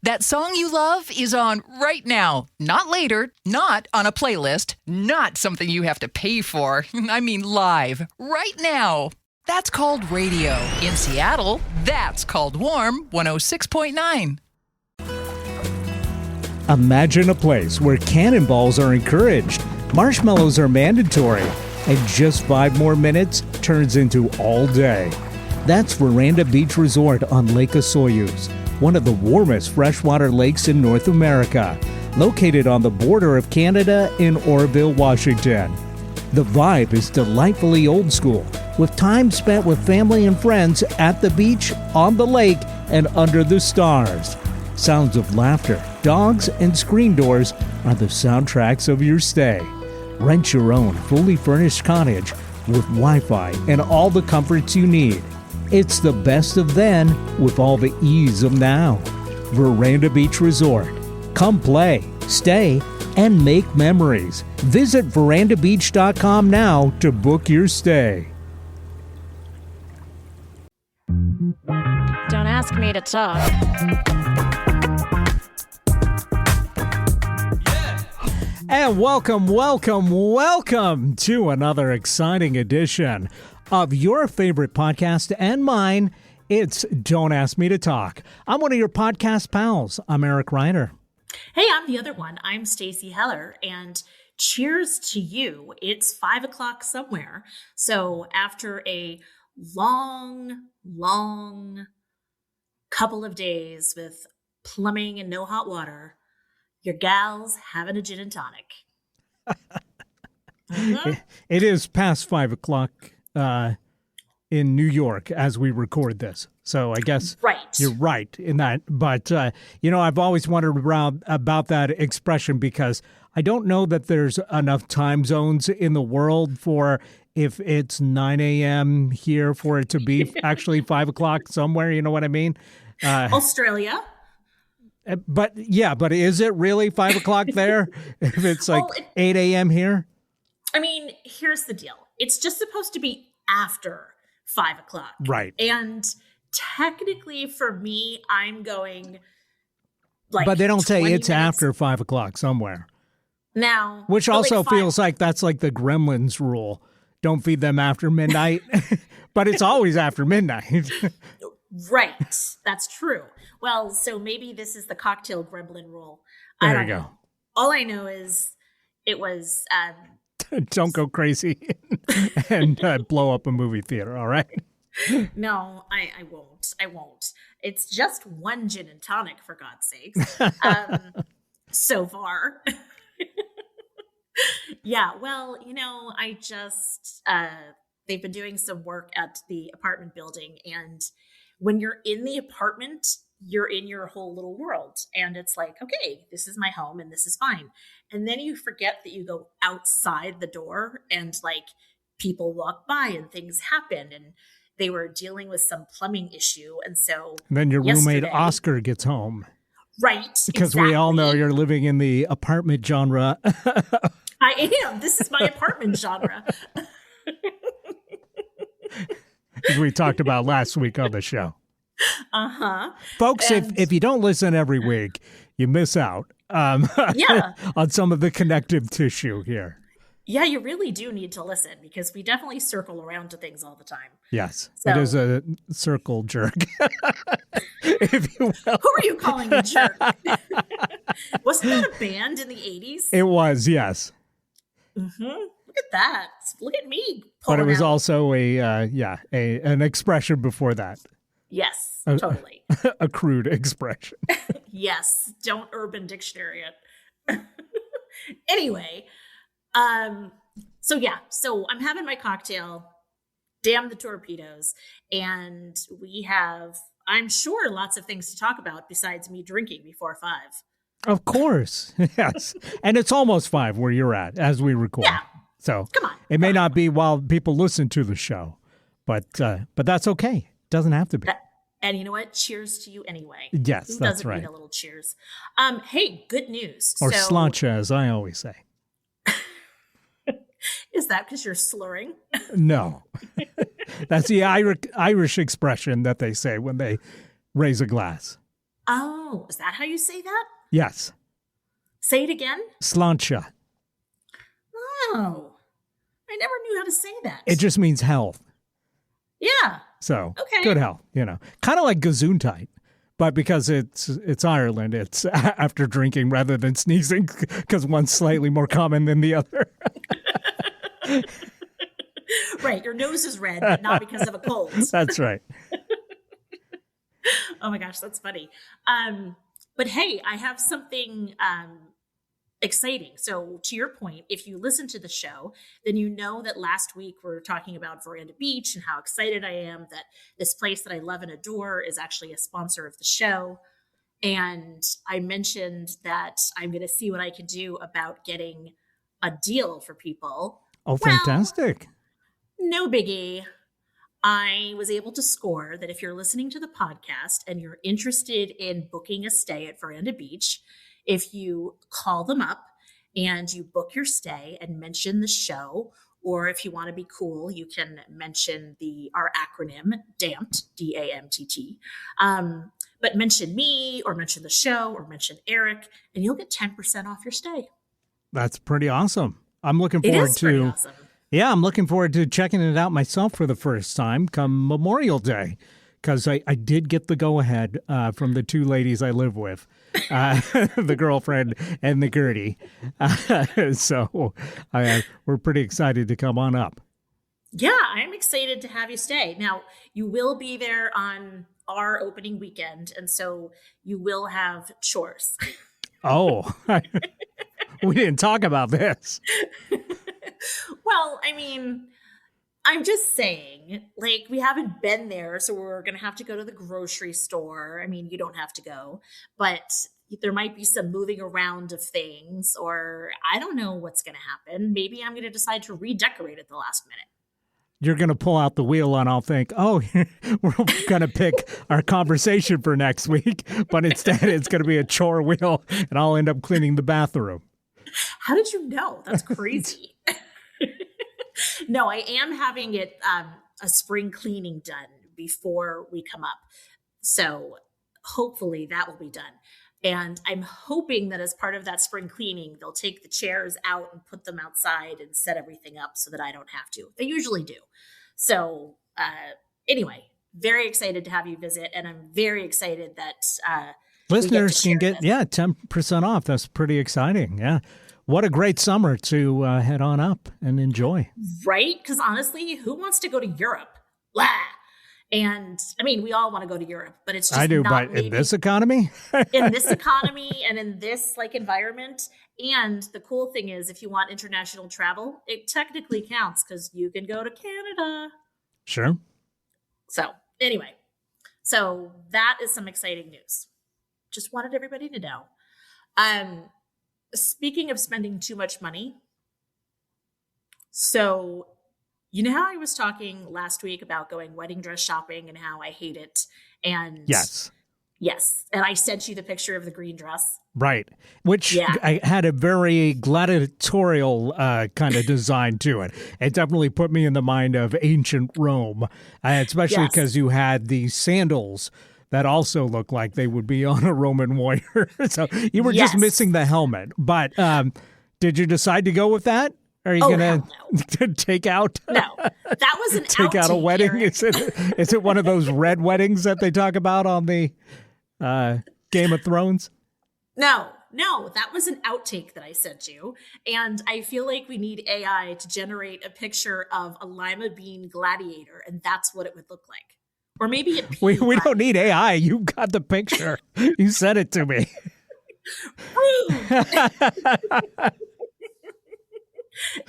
That song you love is on right now, not later, not on a playlist, not something you have to pay for. I mean live, right now. That's called radio. In Seattle, that's called Warm 106.9. Imagine a place where cannonballs are encouraged, marshmallows are mandatory, and just 5 more minutes turns into all day. That's Veranda Beach Resort on Lake Osoyoos, one of the warmest freshwater lakes in North America, located on the border of Canada in Oroville, Washington. The vibe is delightfully old school, with time spent with family and friends at the beach, on the lake, and under the stars. Sounds of laughter, dogs, and screen doors are the soundtracks of your stay. Rent your own fully furnished cottage with Wi-Fi and all the comforts you need. It's the best of then with all the ease of now. Veranda Beach Resort. Come play, stay, and make memories. Visit verandabeach.com now to book your stay. Don't ask me to talk. And welcome to another exciting edition of your favorite podcast and mine. It's Don't Ask Me to Talk. I'm one of your podcast pals. I'm Eric Reiner. Hey, I'm the other one. I'm Stacey Heller, and cheers to you. It's 5 o'clock somewhere. So after a long couple of days with plumbing and no hot water, your gal's having a gin and tonic. It is past 5 o'clock in New York as we record this. So I guess You're right in that. But, I've always wondered about that expression because I don't know that there's enough time zones in the world for if it's 9 a.m. here for it to be actually 5 o'clock somewhere. You know what I mean? Australia. But is it really 5 o'clock there if it's like 8 a.m. here? I mean, here's the deal. It's just supposed to be after 5 o'clock. Right. And technically for me, I'm going like But they don't say it's minutes. after 5 o'clock somewhere. Now. Which also feels like that's like the Gremlins rule. Don't feed them after midnight. But it's always after midnight. Right. That's true. Well, so maybe this is the cocktail gremlin rule. There you go. All I know is it was... Don't go crazy and blow up a movie theater, all right? No, I won't. I won't. It's just one gin and tonic, for God's sakes. So far. Yeah, well, I just... they've been doing some work at the apartment building, and when you're in the apartment, you're in your whole little world. And it's like, okay, this is my home and this is fine. And then you forget that you go outside the door and like people walk by and things happen. And they were dealing with some plumbing issue. And so then your roommate Oscar gets home. Right. Because we all know you're living in the apartment genre. I am. This is my apartment genre. As we talked about last week on the show. Uh-huh. Folks, if you don't listen every week, you miss out on some of the connective tissue here. Yeah, you really do need to listen because we definitely circle around to things all the time. Yes, it is a circle jerk, if you will. Who are you calling a jerk? Wasn't that a band in the 80s? It was, yes. Mm-hmm. Look at that. Look at me. But it was out. Also an expression before that. Yes, totally. A crude expression. Yes. Don't Urban Dictionary it. Anyway, so I'm having my cocktail. Damn the torpedoes. And we have, I'm sure, lots of things to talk about besides me drinking before 5. Of course. Yes. And it's almost 5 where you're at as we record. Yeah. So come on. It may not be while people listen to the show, but that's okay. It doesn't have to be. And you know what? Cheers to you anyway. Yes, Who that's doesn't right. need a little cheers? Hey, good news. Or sláinte, as I always say. Is that because you're slurring? No. That's the Irish expression that they say when they raise a glass. Oh, is that how you say that? Yes. Say it again. Sláinte. Oh, I never knew how to say that. It just means health. Yeah. So Okay. good health, kind of like Gesundheit. But because it's Ireland, it's after drinking rather than sneezing, because one's slightly more common than the other. Right. Your nose is red, but not because of a cold. That's right. Oh my gosh, that's funny. But hey, I have something exciting. So to your point, if you listen to the show, then you know that last week we were talking about Veranda Beach and how excited I am that this place that I love and adore is actually a sponsor of the show. And I mentioned that I'm going to see what I can do about getting a deal for people. Oh, fantastic. No biggie. I was able to score that if you're listening to the podcast and you're interested in booking a stay at Veranda Beach, if you call them up and you book your stay and mention the show, or if you want to be cool, you can mention our acronym DAMPT, DAMTT. But mention me or mention the show or mention Eric, and you'll get 10% off your stay. That's pretty awesome. I'm looking forward It is pretty awesome. Yeah, I'm looking forward to checking it out myself for the first time come Memorial Day, because I did get the go-ahead from the two ladies I live with, the girlfriend and the Gertie. So we're pretty excited to come on up. Yeah, I'm excited to have you stay. Now, you will be there on our opening weekend, and so you will have chores. Oh, we didn't talk about this. Well, I mean, I'm just saying, like, we haven't been there, so we're going to have to go to the grocery store. I mean, you don't have to go, but there might be some moving around of things, or I don't know what's going to happen. Maybe I'm going to decide to redecorate at the last minute. You're going to pull out the wheel and I'll think, oh, we're going to pick our conversation for next week, but instead it's going to be a chore wheel and I'll end up cleaning the bathroom. How did you know? That's crazy. No, I am having it a spring cleaning done before we come up. So hopefully that will be done. And I'm hoping that as part of that spring cleaning, they'll take the chairs out and put them outside and set everything up so that I don't have to. They usually do. So anyway, very excited to have you visit. And I'm very excited that listeners can get 10% off. That's pretty exciting. Yeah. What a great summer to head on up and enjoy. Right? Because honestly, who wants to go to Europe? Blah. And I mean, we all want to go to Europe, but it's just I do, not but in this economy? in this economy and in this like environment. And the cool thing is, if you want international travel, it technically counts because you can go to Canada. Sure. So anyway, so that is some exciting news. Just wanted everybody to know. Speaking of spending too much money, so you know how I was talking last week about going wedding dress shopping and how I hate it? And yes, and I sent you the picture of the green dress. Right, which I had a very gladiatorial kind of design to it. It definitely put me in the mind of ancient Rome, especially because you had these sandals that also look like they would be on a Roman warrior. So you were just missing the helmet. But did you decide to go with that? Are you going to take out? No, that was an take out a wedding. Eric. Is it one of those red weddings that they talk about on the Game of Thrones? No, that was an outtake that I sent you. And I feel like we need AI to generate a picture of a lima bean gladiator, and that's what it would look like. Or maybe a we don't need AI. You got the picture. You sent it to me.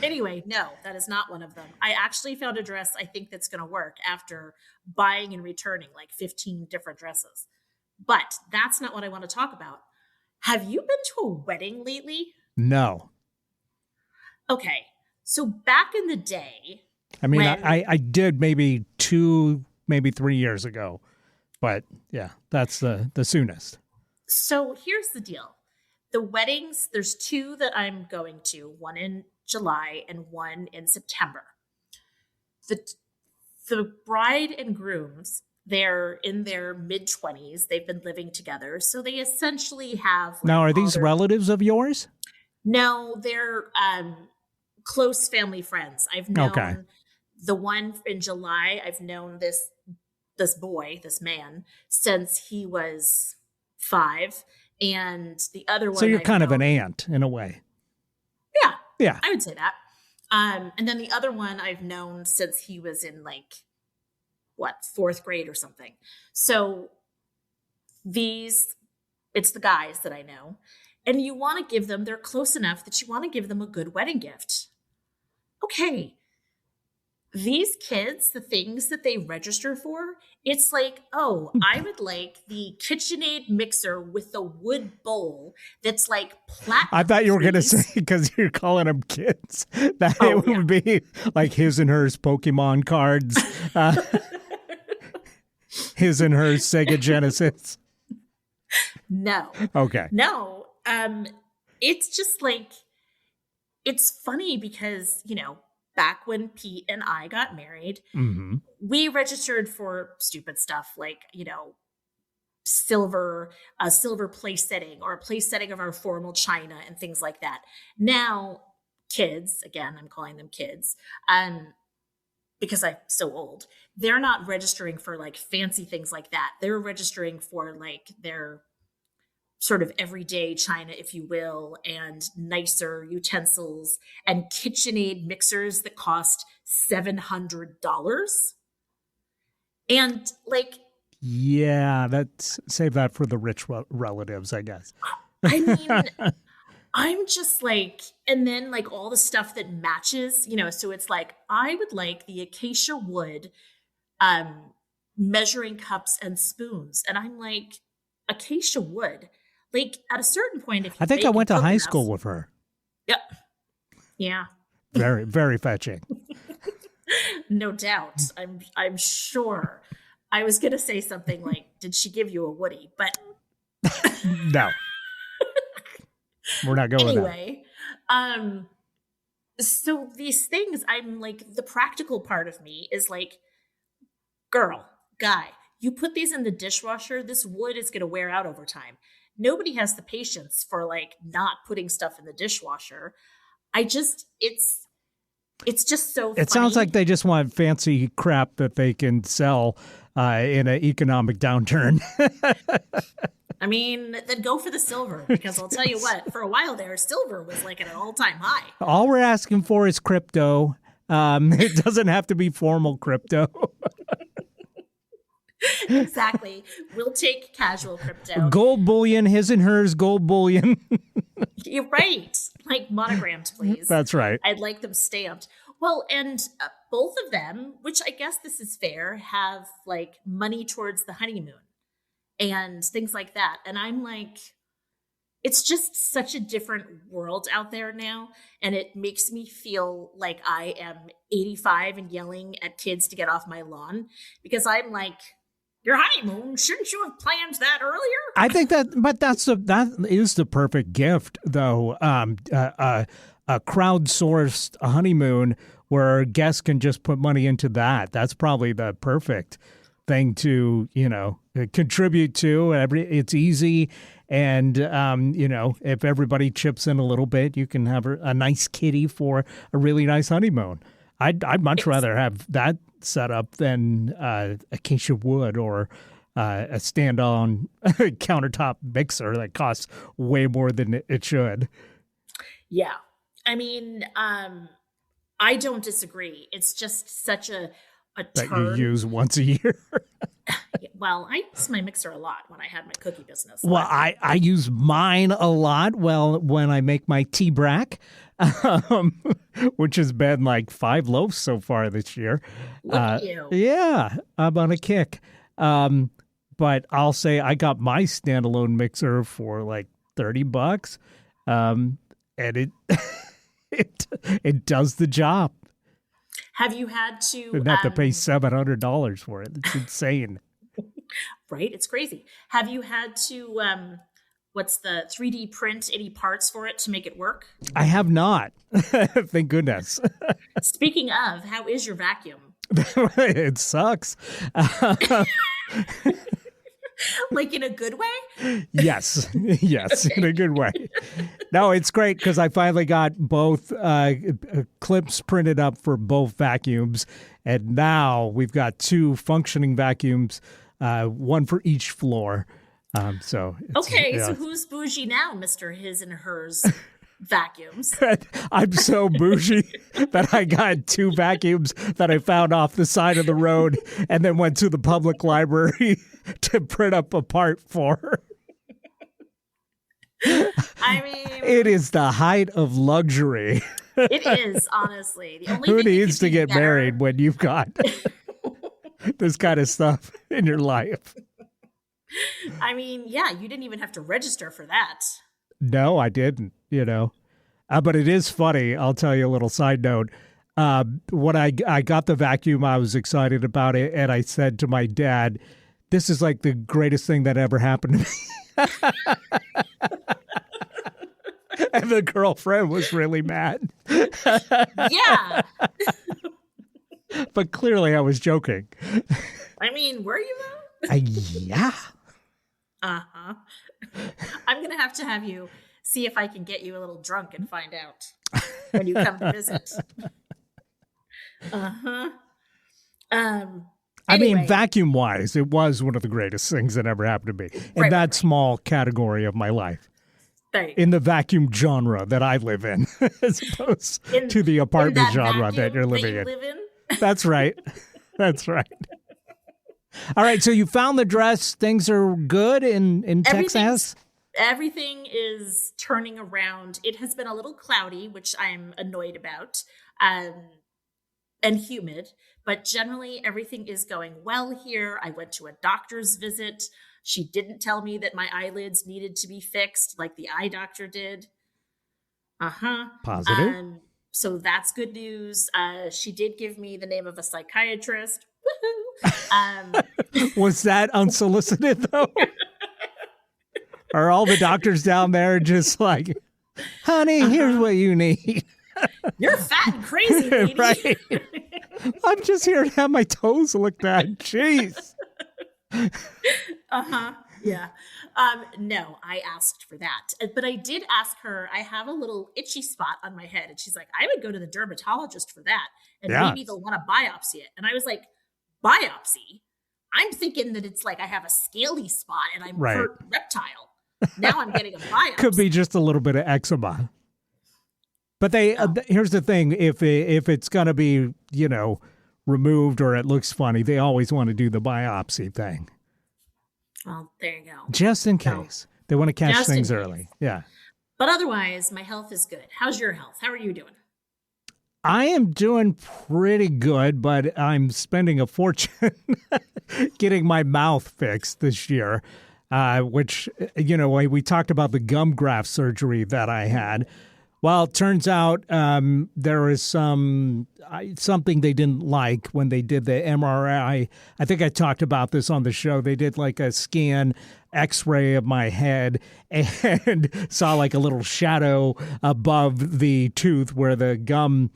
Anyway, no, that is not one of them. I actually found a dress I think that's going to work after buying and returning like 15 different dresses. But that's not what I want to talk about. Have you been to a wedding lately? No. Okay. So back in the day. I mean, I did maybe 2, maybe 3 years ago. But yeah, that's the soonest. So here's the deal. The weddings, there's 2 that I'm going to, one in July and one in September. The bride and grooms They're in their mid-20s. They've been living together. So they essentially have like, Now, are all these their- relatives of yours? No, they're close family friends. I've known Okay. the one in July. I've known this boy, this man, since he was 5, and the other one. So you're I've kind of an known- aunt in a way. Yeah, Yeah. I would say that. And then the other one I've known since he was in like what, 4th grade or something. So it's the guys that I know. And you want to give them, they're close enough that you want to give them a good wedding gift. Okay. These kids, the things that they register for, it's like, oh, I would like the KitchenAid mixer with the wood bowl that's like platinum. I thought you were going to please. say, because you're calling them kids, that Oh, it would be like his and hers Pokemon cards, his and hers Sega Genesis. No. Okay. No. It's just like, it's funny because, back when Pete and I got married, Hmm. we registered for stupid stuff like, a silver place setting or a place setting of our formal china and things like that. Now, kids, again, I'm calling them kids, because I'm so old, they're not registering for like fancy things like that. They're registering for like their sort of everyday china, if you will, and nicer utensils and KitchenAid mixers that cost $700. And like, Yeah, save that for the rich relatives, I guess. I mean, I'm just like, and then like all the stuff that matches, so it's like, I would like the acacia wood measuring cups and spoons. And I'm like, acacia wood. Like at a certain point, if you I think bake I and went to cook high enough- school with her. Yep. Yeah, Very, very fetching. no doubt. I'm sure. I was gonna say something like, "Did she give you a Woody?" But No. We're not going there. anyway, so these things, I'm like, the practical part of me is like, girl, guy, you put these in the dishwasher, this wood is gonna wear out over time. Nobody has the patience for like not putting stuff in the dishwasher. It's just so funny. It sounds like they just want fancy crap that they can sell in an economic downturn. I mean, then go for the silver, because I'll tell you what, for a while there, silver was like at an all-time high. All we're asking for is crypto. It doesn't have to be formal crypto. Exactly. We'll take casual crypto. Gold bullion, his and hers gold bullion. You're right. Like monogrammed, please. That's right. I'd like them stamped. Well, and both of them, which I guess this is fair, have like money towards the honeymoon and things like that. And I'm like, it's just such a different world out there now. And it makes me feel like I am 85 and yelling at kids to get off my lawn, because I'm like, your honeymoon, shouldn't you have planned that earlier? I think that is the perfect gift, though. A crowdsourced honeymoon where guests can just put money into that. That's probably the perfect thing to, contribute to. It's easy. And, if everybody chips in a little bit, you can have a nice kitty for a really nice honeymoon. I'd much rather have that set up than acacia wood or a stand-on countertop mixer that costs way more than it should. Yeah. I mean, I don't disagree. It's just such a That turn. you use once a year. Well, I use my mixer a lot when I had my cookie business. Well, I use mine a lot. Well, when I make my tea brack, which has been like 5 loaves so far this year. Look at you. Yeah, I'm on a kick. But I'll say I got my standalone mixer for like $30, and it it does the job. Have you had to Didn't have to pay $700 for it. It's insane. right? It's crazy. Have you had to what's the 3D print any parts for it to make it work? I have not. Thank goodness. Speaking of, how is your vacuum? It sucks. Like in a good way? Yes. Yes, in a good way. No, it's great because I finally got both clips printed up for both vacuums. And now we've got 2 functioning vacuums, one for each floor. So who's bougie now, Mr. His and Hers vacuums? I'm so bougie that I got 2 vacuums that I found off the side of the road and then went to the public library to print up a part for. I mean, it is the height of luxury. It is, honestly. The only Who thing needs to get married when you've got this kind of stuff in your life? I mean, yeah, you didn't even have to register for that. No, I didn't, but it is funny. I'll tell you a little side note. When I got the vacuum, I was excited about it. And I said to my dad, this is like the greatest thing that ever happened to me. And the girlfriend was really mad. Yeah. But clearly I was joking. I mean, were you though? Yeah. Uh-huh. I'm going to have you see if I can get you a little drunk and find out when you come to visit. Uh-huh. I mean, vacuum-wise, it was one of the greatest things that ever happened to me in that small category of my life. In the vacuum genre that I live in, as opposed to the apartment genre that you're living in. That's right. That's right. All right, so you found the dress. Things are good in Texas? Everything is turning around. It has been a little cloudy, which I'm annoyed about, and humid. But generally, everything is going well here. I went to a doctor's visit. She didn't tell me that my eyelids needed to be fixed like the eye doctor did. Positive. So that's good news. She did give me the name of a psychiatrist. Woohoo! Was that unsolicited, though? Are all the doctors down there just like, honey, here's what you need? You're fat and crazy, lady. Right. I'm just here to have my toes looked at. Jeez. Yeah. No, I asked for that. But I did ask her, I have a little itchy spot on my head. And she's like, I would go to the dermatologist for that. And maybe they'll want to biopsy it. And I was like, biopsy? I'm thinking that it's like I have a scaly spot and I'm a reptile. Now I'm getting a biopsy. Could be just a little bit of eczema. But here's the thing. If it's going to be, removed or it looks funny, they always want to do the biopsy thing. Well, there you go. Just in case. They want to catch things early. Yeah. But otherwise, my health is good. How's your health? How are you doing? I am doing pretty good, but I'm spending a fortune getting my mouth fixed this year, which, we talked about the gum graft surgery that I had. Well, it turns out there is something they didn't like when they did the MRI. I think I talked about this on the show. They did like a scan X-ray of my head and saw like a little shadow above the tooth where the gum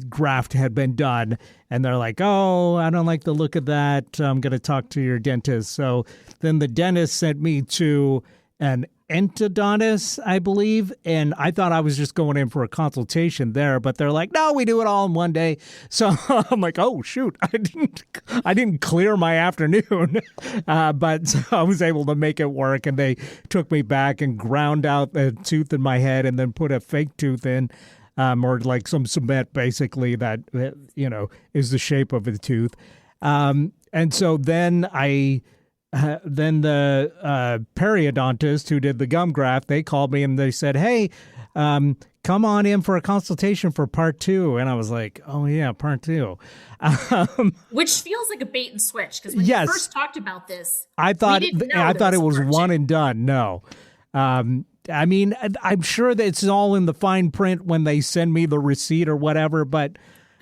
graft had been done. And they're like, oh, I don't like the look of that. I'm going to talk to your dentist. So then the dentist sent me to an endodontist, I believe, and I thought I was just going in for a consultation there, but they're like, no, we do it all in one day. So I'm like, oh shoot, I didn't clear my afternoon, but I was able to make it work, and they took me back and ground out the tooth in my head and then put a fake tooth in, or like some cement basically that is the shape of the tooth, and so then then the periodontist who did the gum graft, they called me and they said, hey, come on in for a consultation for part 2. And I was like, oh, yeah, part 2. Which feels like a bait and switch. Because when you first talked about this, I thought it was one and done. No. I mean, I'm sure that it's all in the fine print when they send me the receipt or whatever, but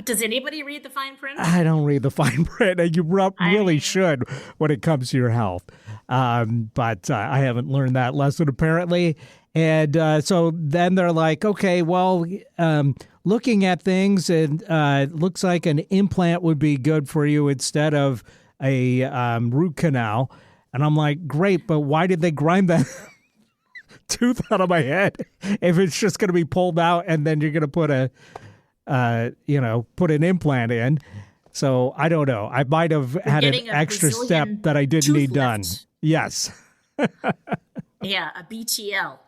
does anybody read the fine print? I don't read the fine print, and you really should when it comes to your health. But I haven't learned that lesson, apparently. And so then they're like, okay, well, looking at things, and it looks like an implant would be good for you instead of a root canal. And I'm like, great, but why did they grind that tooth out of my head if it's just going to be pulled out and then you're going to put put an implant in? So I don't know. I might have had an extra step that I didn't need done. Yes. Yeah, a BTL.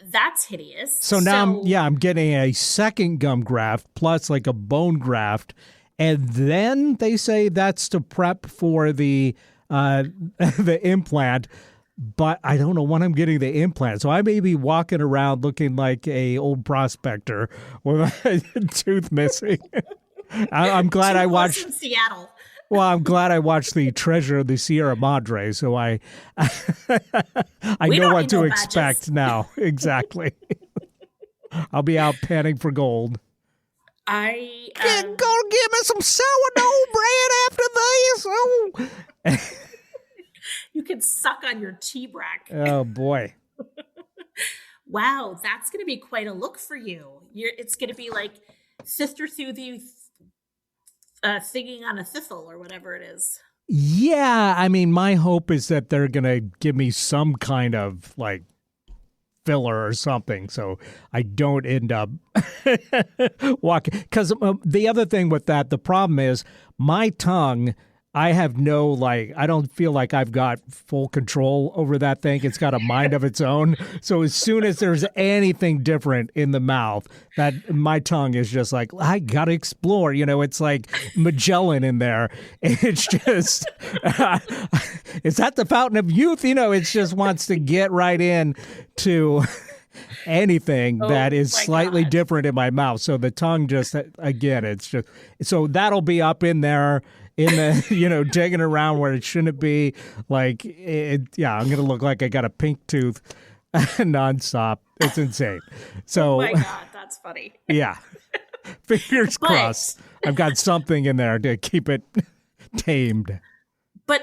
That's hideous. So now I'm getting a second gum graft plus like a bone graft. And then they say that's to prep for the implant. But I don't know when I'm getting the implant. So I may be walking around looking like a old prospector with a tooth missing. I'm glad I watched in Seattle. Well, I'm glad I watched the Treasure of the Sierra Madre, so I know what to expect now. Exactly. I'll be out panning for gold. Go give me some sourdough bread after this. Oh. You can suck on your T-brack. Oh boy. Wow, that's going to be quite a look for you. It's going to be like Sister Susie singing on a thistle or whatever it is. Yeah, I mean, my hope is that they're going to give me some kind of like filler or something so I don't end up walking. Because the other thing with that, the problem is my tongue, I have I don't feel like I've got full control over that thing. It's got a mind of its own. So as soon as there's anything different in the mouth, that my tongue is just like, I got to explore. It's like Magellan in there. It's just, is that the fountain of youth? It just wants to get right in to anything that is slightly different in my mouth. So the tongue just, again, it's just, so that'll be up in there. In the, digging around where it shouldn't be. Like, I'm going to look like I got a pink tooth nonstop. It's insane. So, oh my God, that's funny. Yeah. Fingers crossed. I've got something in there to keep it tamed. But,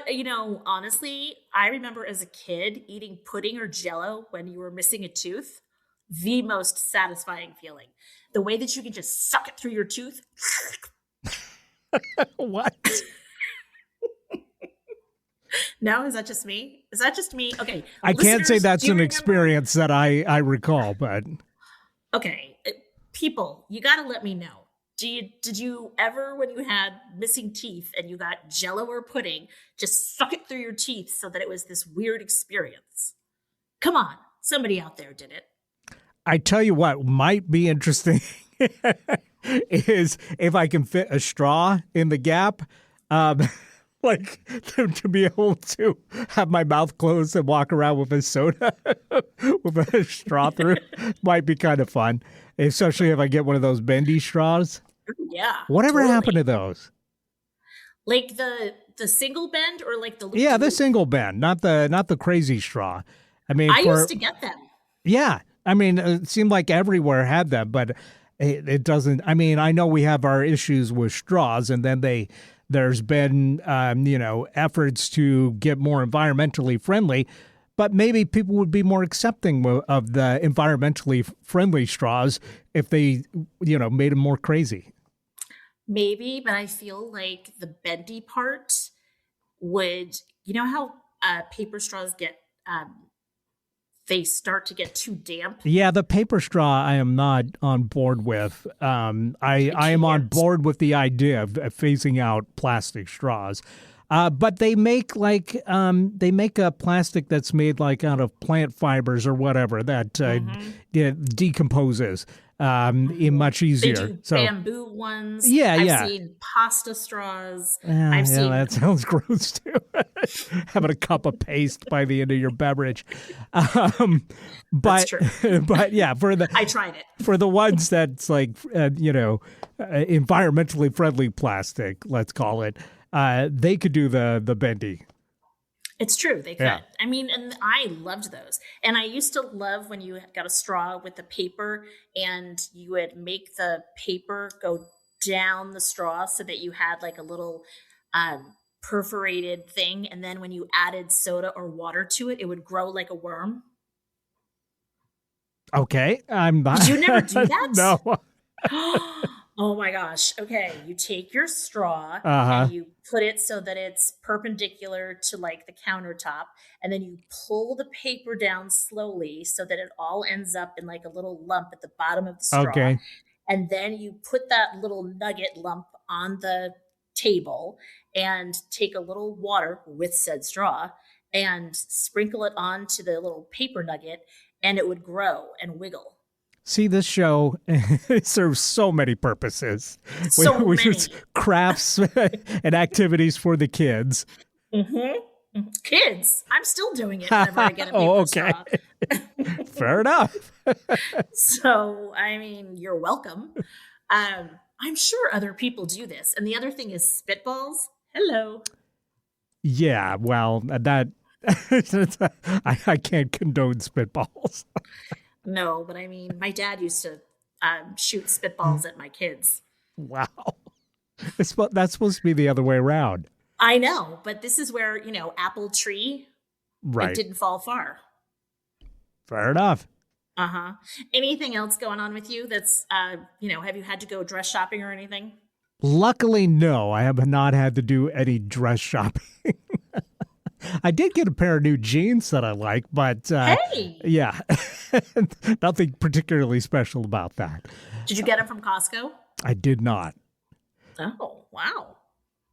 honestly, I remember as a kid eating pudding or Jell-O when you were missing a tooth. The most satisfying feeling. The way that you can just suck it through your tooth. What? No, is that just me? Okay. I can't say that's an experience that I recall, but. Okay. People, you got to let me know. Did you ever, when you had missing teeth and you got Jell-O or pudding, just suck it through your teeth so that it was this weird experience? Come on. Somebody out there did it. I tell you what might be interesting. Is if I can fit a straw in the gap, like to be able to have my mouth closed and walk around with a soda with a straw through might be kind of fun, especially if I get one of those bendy straws. Yeah. Whatever happened to those? Like the single bend or like the yeah, the single bend, not the crazy straw. I mean, I used to get them. Yeah, I mean, it seemed like everywhere had them, but. It doesn't. I mean, I know we have our issues with straws, and then there's been efforts to get more environmentally friendly, but maybe people would be more accepting of the environmentally friendly straws if they made them more crazy. Maybe, but I feel like the bendy part would. How paper straws get. They start to get too damp. Yeah, the paper straw I am not on board with. I am on board with the idea of phasing out plastic straws. But they make a plastic that's made like out of plant fibers or whatever that decomposes much easier. They do bamboo ones. Yeah, I've seen pasta straws. I've seen that sounds gross too. Having a cup of paste by the end of your beverage. But that's true. But yeah, I tried it. For the ones that's like environmentally friendly plastic, let's call it. They could do the bendy. It's true. They could. Yeah. I mean, and I loved those. And I used to love when you got a straw with the paper and you would make the paper go down the straw so that you had like a little perforated thing. And then when you added soda or water to it, it would grow like a worm. Okay. I'm not. Did you never do that? No. Oh my gosh. Okay. You take your straw Uh-huh. and you put it so that it's perpendicular to like the countertop. And then you pull the paper down slowly so that it all ends up in like a little lump at the bottom of the straw. Okay. And then you put that little nugget lump on the table and take a little water with said straw and sprinkle it onto the little paper nugget, and it would grow and wiggle. See, this show it serves so many purposes. So We many. use crafts and activities for the kids. Mm-hmm. Kids, I'm still doing it whenever I get a paper Oh, okay. straw. Fair enough. So, I mean, you're welcome. I'm sure other people do this. And the other thing is spitballs. Hello. Yeah, well, that I can't condone spitballs. No, but I mean, my dad used to shoot spitballs at my kids. Wow. That's supposed to be the other way around. I know, but this is where, apple tree, Right. it didn't fall far. Fair enough. Uh-huh. Anything else going on with you that's, have you had to go dress shopping or anything? Luckily, no, I have not had to do any dress shopping. I did get a pair of new jeans that I like, but Hey! yeah, nothing particularly special about that. Did you get them from Costco? I did not. Oh, wow.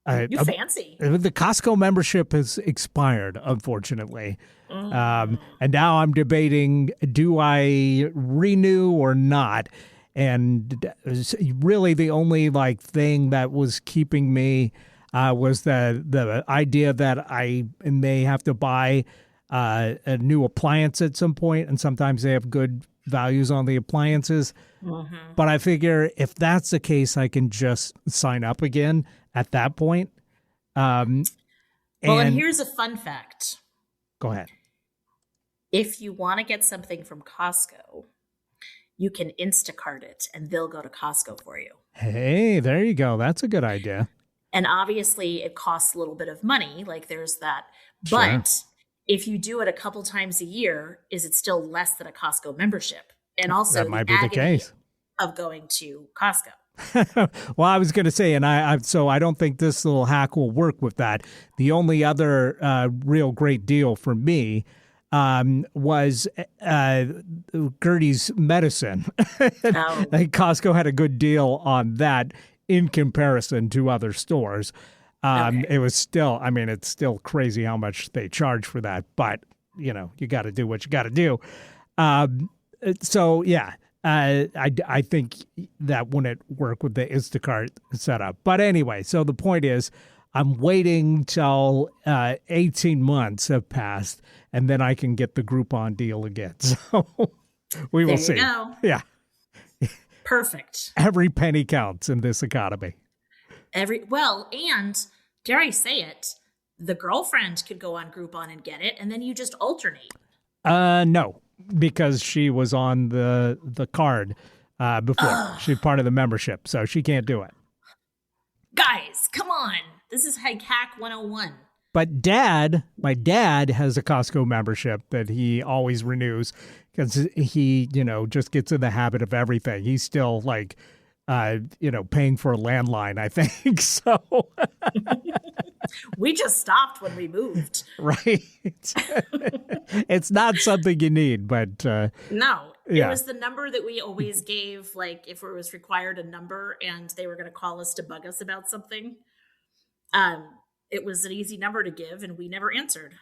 I- You fancy. The Costco membership has expired, unfortunately. And now I'm debating, do I renew or not? And really the only thing that was keeping me was the idea that I may have to buy a new appliance at some point, and sometimes they have good values on the appliances. Mm-hmm. But I figure if that's the case, I can just sign up again at that point. Well, and here's a fun fact. Go ahead. If you want to get something from Costco, you can Instacart it and they'll go to Costco for you. Hey, there you go. That's a good idea. And obviously it costs a little bit of money, like there's that. Sure. But if you do it a couple times a year, is it still less than a Costco membership? And also That might be the agony case. of going to Costco. Well, I was going to say, and so I don't think this little hack will work with that. The only other real great deal for me was Gertie's medicine. Oh. Like Costco had a good deal on that in comparison to other stores. Okay. It was still, I mean, it's still crazy how much they charge for that, but you got to do what you got to do. So yeah, I think that wouldn't work with the Instacart setup. But anyway, so the point is, I'm waiting till 18 months have passed, and then I can get the Groupon deal again. So we will see. There you go. Yeah, Perfect. every penny counts in this economy. And dare I say it, the girlfriend could go on Groupon and get it, and then you just alternate. No, because she was on the card before. She's part of the membership, so she can't do it. Guys, come on. This is Hack 101. But my dad has a Costco membership that he always renews because he, just gets in the habit of everything. He's still paying for a landline, I think. So, We just stopped when we moved. right. It's not something you need, but No, Yeah. it was the number that we always gave, like if it was required a number and they were going to call us to bug us about something. It was an easy number to give and we never answered.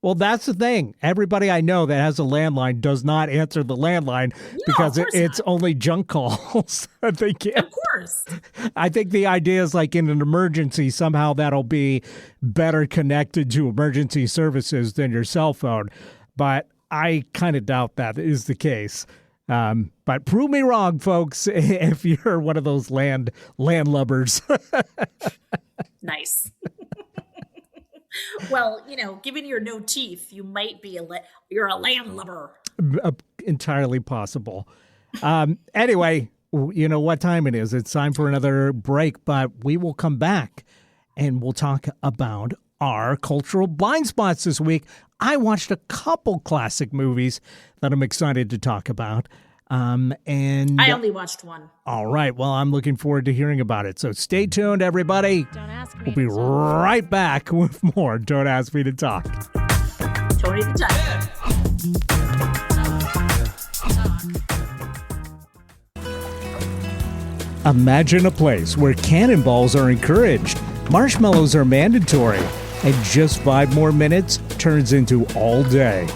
well, that's the thing. Everybody I know that has a landline does not answer the landline because of course it's not. only junk calls that they get. Of course. I think the idea is like in an emergency, somehow that'll be better connected to emergency services than your cell phone. But I kind of doubt that is the case. But prove me wrong, folks, if you're one of those landlubbers. Nice. Well, given your no teeth, you might be you're a landlubber. Entirely possible. Anyway, you know what time it is. It's time for another break, but we will come back and we'll talk about our cultural blind spots this week. I watched a couple classic movies that I'm excited to talk about. And I only watched one. all right. Well, I'm looking forward to hearing about it. So stay tuned, everybody. Don't ask me. We'll be right back with more Don't Ask Me to Talk. Tony the Tiger. Imagine a place where cannonballs are encouraged, marshmallows are mandatory, and just 5 more minutes turns into all day.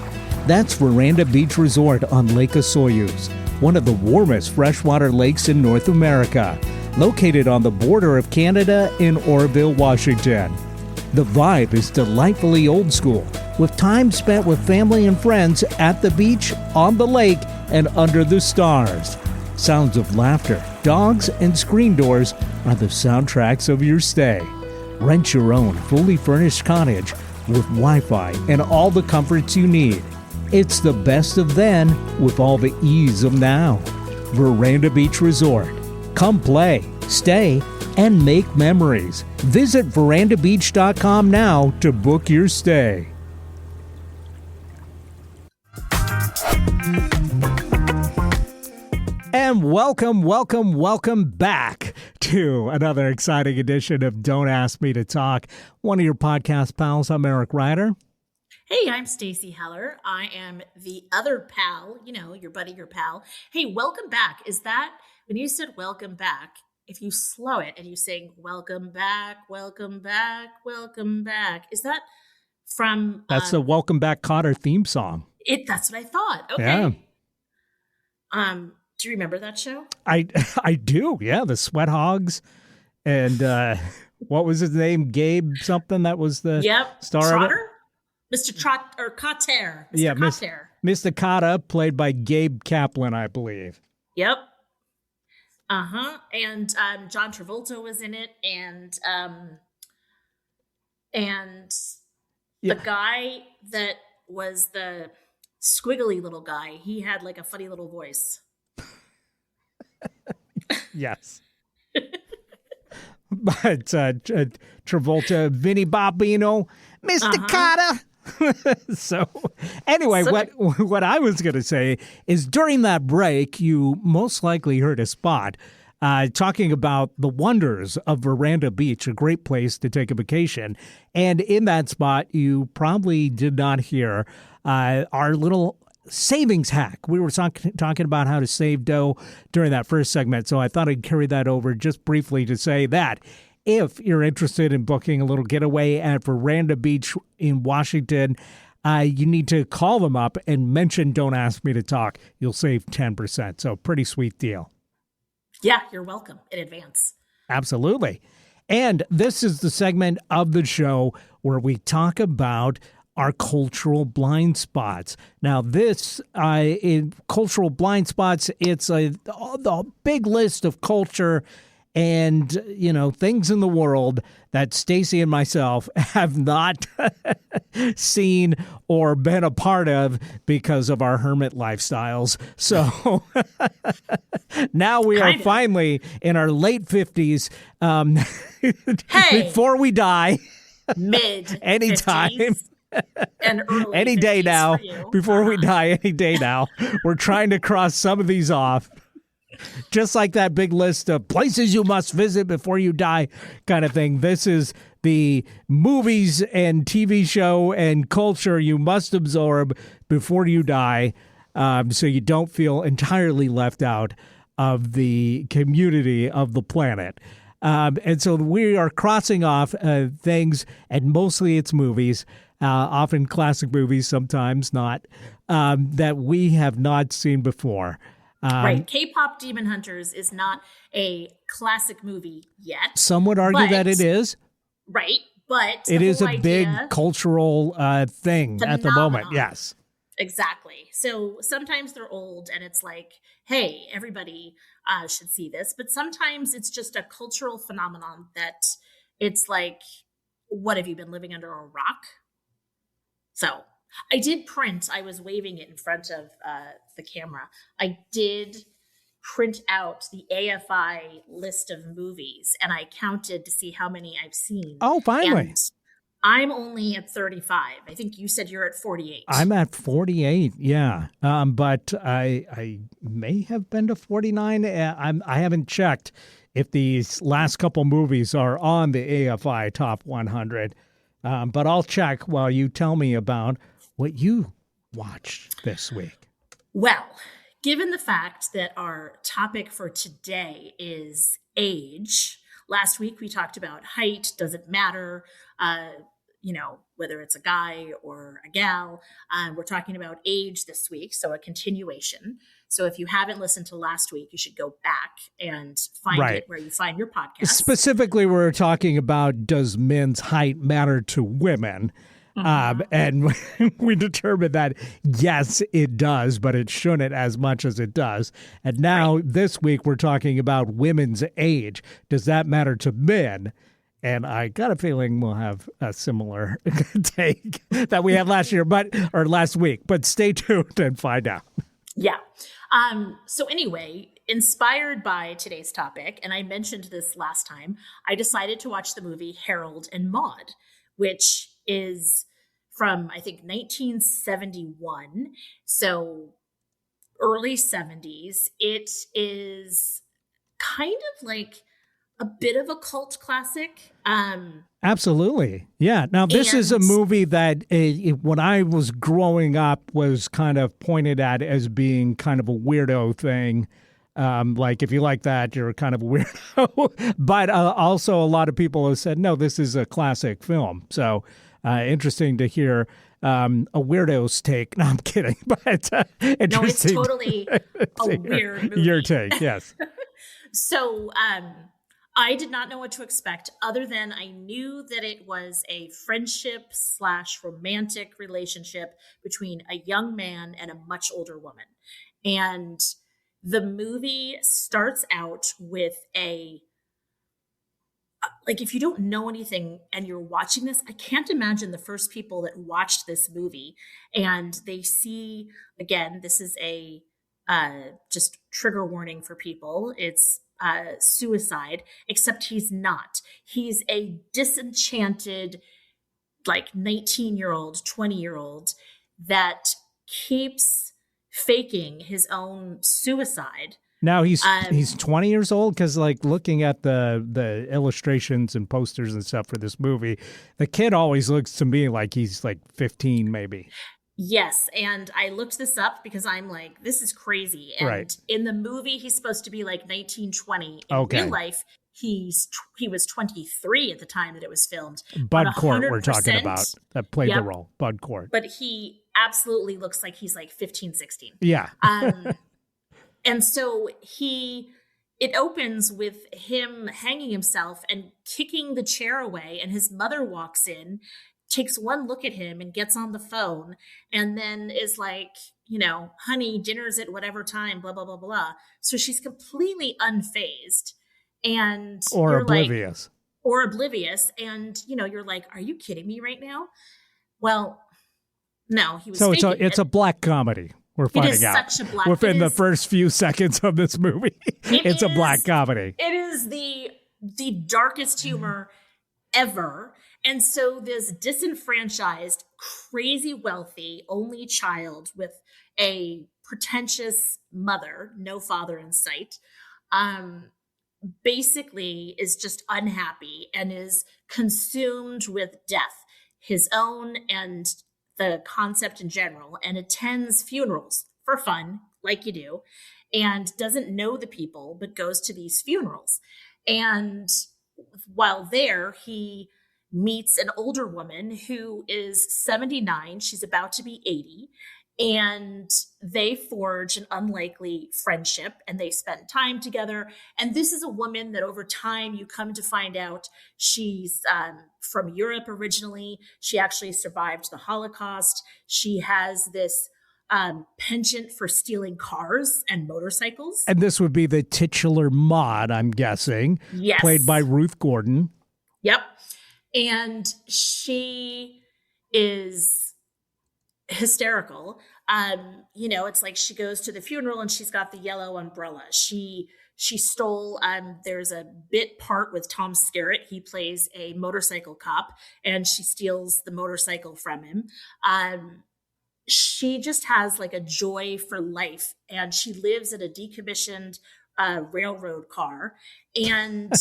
That's Veranda Beach Resort on Lake Osoyoos, one of the warmest freshwater lakes in North America, located on the border of Canada in Oroville, Washington. The vibe is delightfully old school, with time spent with family and friends at the beach, on the lake, and under the stars. Sounds of laughter, dogs, and screen doors are the soundtracks of your stay. Rent your own fully furnished cottage with Wi-Fi and all the comforts you need. It's the best of then with all the ease of now. Veranda Beach Resort. Come play, stay, and make memories. Visit verandabeach.com now to book your stay. And welcome back to another exciting edition of Don't Ask Me to Talk. One of your podcast pals, I'm Eric Ryder. Hey, I'm Stacey Heller. I am the other pal, your buddy, your pal. Hey, welcome back. Is that, when you said welcome back, if you slow it and you sing welcome back, welcome back, welcome back, is that from... That's the Welcome Back Kotter theme song. That's what I thought. Okay. Yeah. Do you remember that show? I do, yeah. The Sweat Hogs and what was his name? Gabe something, that was the star Trotter? of it? Mr. Trot or Cotter. Mr. Yeah, Cotter. Mr. Cotter, played by Gabe Kaplan, I believe. Yep. And John Travolta was in it, and the guy that was the squiggly little guy, he had like a funny little voice. Yes. But Travolta, Vinnie Barbino, Mr. Cotter. So anyway, what I was going to say is during that break, you most likely heard a spot talking about the wonders of Veranda Beach, a great place to take a vacation. And in that spot, you probably did not hear our little savings hack. We were talking about how to save dough during that first segment. So I thought I'd carry that over just briefly to say that if you're interested in booking a little getaway at Veranda Beach in Washington, you need to call them up and mention Don't Ask Me to Talk. You'll save 10%. So pretty sweet deal. Yeah, you're welcome in advance. Absolutely. And this is the segment of the show where we talk about our cultural blind spots. Now, this in cultural blind spots, it's a big list of culture and, things in the world that Stacey and myself have not seen or been a part of because of our hermit lifestyles. So now we are finally in our late 50s. Before we die. Mid anytime. And early any day now, before we die, any day now. We're trying to cross some of these off. Just like that big list of places you must visit before you die kind of thing. This is the movies and TV show and culture you must absorb before you die, so you don't feel entirely left out of the community of the planet. And so we are crossing off things, and mostly it's movies, often classic movies, sometimes not, that we have not seen before. Right. K-pop Demon Hunters is not a classic movie yet. Some would argue that it is. Right. But it is a big cultural thing at the moment. Yes. Exactly. So sometimes they're old and it's like, hey, everybody should see this. But sometimes it's just a cultural phenomenon that it's like, what, have you been living under a rock? So I did print, I was waving it in front of the camera. I did print out the AFI list of movies and I counted to see how many I've seen. Oh, finally. And I'm only at 35. I think you said you're at 48. I'm at 48, yeah. But I may have been to 49. I haven't checked if these last couple movies are on the AFI Top 100. But I'll check while you tell me about what you watched this week. Well, given the fact that our topic for today is age, last week we talked about height, doesn't matter, whether it's a guy or a gal. We're talking about age this week, so a continuation. So if you haven't listened to last week, you should go back and find it where you find your podcast. Specifically, we're talking about, does men's height matter to women? And we determined that, yes, it does, but it shouldn't as much as it does. And now this week, we're talking about women's age. Does that matter to men? And I got a feeling we'll have a similar take that we had last week. But stay tuned and find out. Yeah. So anyway, inspired by today's topic, and I mentioned this last time, I decided to watch the movie Harold and Maude, which is from, I think, 1971. So early 70s. It is kind of like a bit of a cult classic. Absolutely. Yeah. Now, this is a movie that when I was growing up was kind of pointed at as being kind of a weirdo thing. Like, if you like that, you're kind of a weirdo. But also a lot of people have said, no, this is a classic film. So interesting to hear a weirdo's take. No, I'm kidding. But no, it's totally a weird movie. Your take, yes. So I did not know what to expect, other than I knew that it was a friendship / romantic relationship between a young man and a much older woman. And the movie starts out with if you don't know anything and you're watching this, I can't imagine the first people that watched this movie and they see, again, this is a just trigger warning for people. It's suicide, except he's not. He's a disenchanted, 19-year-old, 20-year-old that keeps faking his own suicide. Now he's 20 years old, because looking at the illustrations and posters and stuff for this movie, the kid always looks to me like he's 15 maybe. Yes, and I looked this up because I'm like, this is crazy. And in the movie, he's supposed to be 19, 20. In real life, he was 23 at the time that it was filmed. Bud Cort, we're talking about, that played the role, Bud Cort. But he absolutely looks like he's 15, 16. Yeah. And so it opens with him hanging himself and kicking the chair away, and his mother walks in, takes one look at him and gets on the phone, and then is like, honey, dinner's at whatever time, blah, blah, blah, blah. So she's completely unfazed and or oblivious. And, you're like, are you kidding me right now? Well, no, he was So faking it's a black comedy. We're finding out such a black within the first few seconds of this movie. It's a black comedy. It is the darkest humor ever. And so this disenfranchised, crazy wealthy, only child with a pretentious mother, no father in sight, basically is just unhappy and is consumed with death, his own and the concept in general, and attends funerals for fun, like you do, and doesn't know the people, but goes to these funerals. And while there, he meets an older woman who is 79. She's about to be 80. And they forge an unlikely friendship, and they spend time together. And this is a woman that over time you come to find out she's from Europe originally. She actually survived the Holocaust. She has this penchant for stealing cars and motorcycles. And this would be the titular Maude, I'm guessing. Yes. Played by Ruth Gordon. Yep. And she is hysterical. It's like she goes to the funeral and she's got the yellow umbrella. She stole, there's a bit part with Tom Skerritt. He plays a motorcycle cop and she steals the motorcycle from him. She just has like a joy for life, and she lives in a decommissioned railroad car. And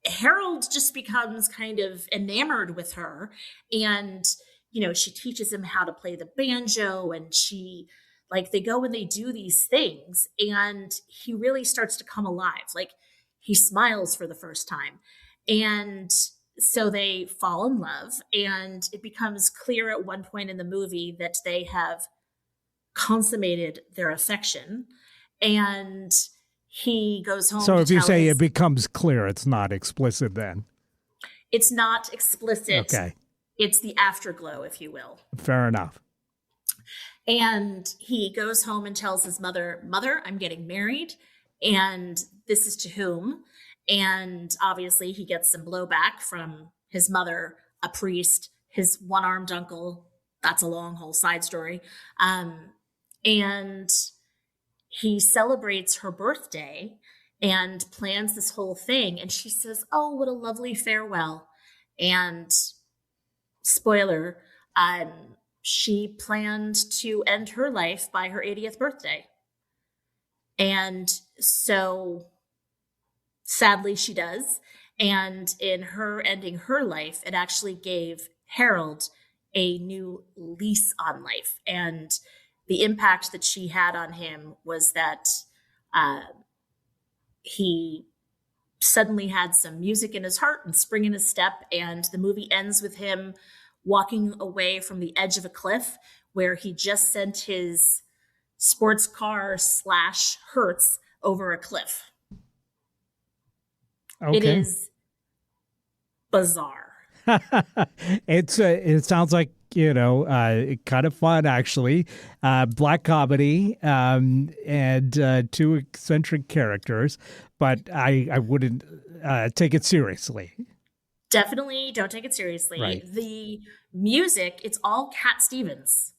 Harold just becomes kind of enamored with her. And, she teaches him how to play the banjo, and they go and they do these things, and he really starts to come alive. Like, he smiles for the first time. And so they fall in love, and it becomes clear at one point in the movie that they have consummated their affection. And he goes home. So if you say it becomes clear, it's not explicit then? It's not explicit. Okay. It's the afterglow, if you will. Fair enough. And he goes home and tells his mother, I'm getting married, and this is to whom? And obviously he gets some blowback from his mother, a priest, his one-armed uncle. That's a long whole side story. And he celebrates her birthday and plans this whole thing. And she says, oh, what a lovely farewell. And spoiler, she planned to end her life by her 80th birthday. And so sadly she does. And in her ending her life, it actually gave Harold a new lease on life. And the impact that she had on him was that he suddenly had some music in his heart and spring in his step. And the movie ends with him walking away from the edge of a cliff where he just sent his sports car / Hertz over a cliff. Okay. It is bizarre. It sounds like, kind of fun, actually. Black comedy and two eccentric characters, but I wouldn't take it seriously. Definitely don't take it seriously. Right. The music, it's all Cat Stevens.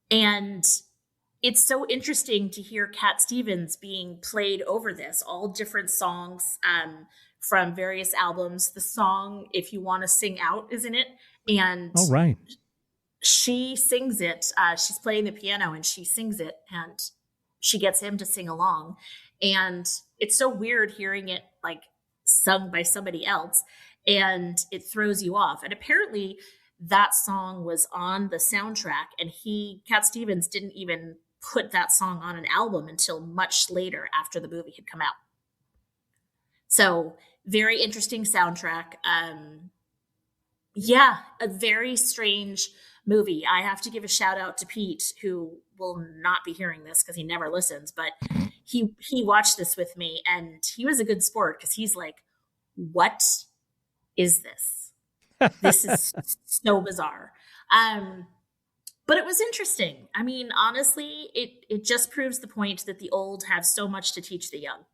And it's so interesting to hear Cat Stevens being played over this, all different songs from various albums. The song If You Want to Sing Out is in it. And all right. She sings it. She's playing the piano and she sings it, and she gets him to sing along. And it's so weird hearing it like sung by somebody else, and it throws you off. And apparently that song was on the soundtrack, and Cat Stevens didn't even put that song on an album until much later after the movie had come out. So very interesting soundtrack. A very strange movie. I have to give a shout out to Pete, who will not be hearing this because he never listens, but he watched this with me, and he was a good sport because he's like, what is this? This is so bizarre. But it was interesting. I mean, honestly, it just proves the point that the old have so much to teach the young.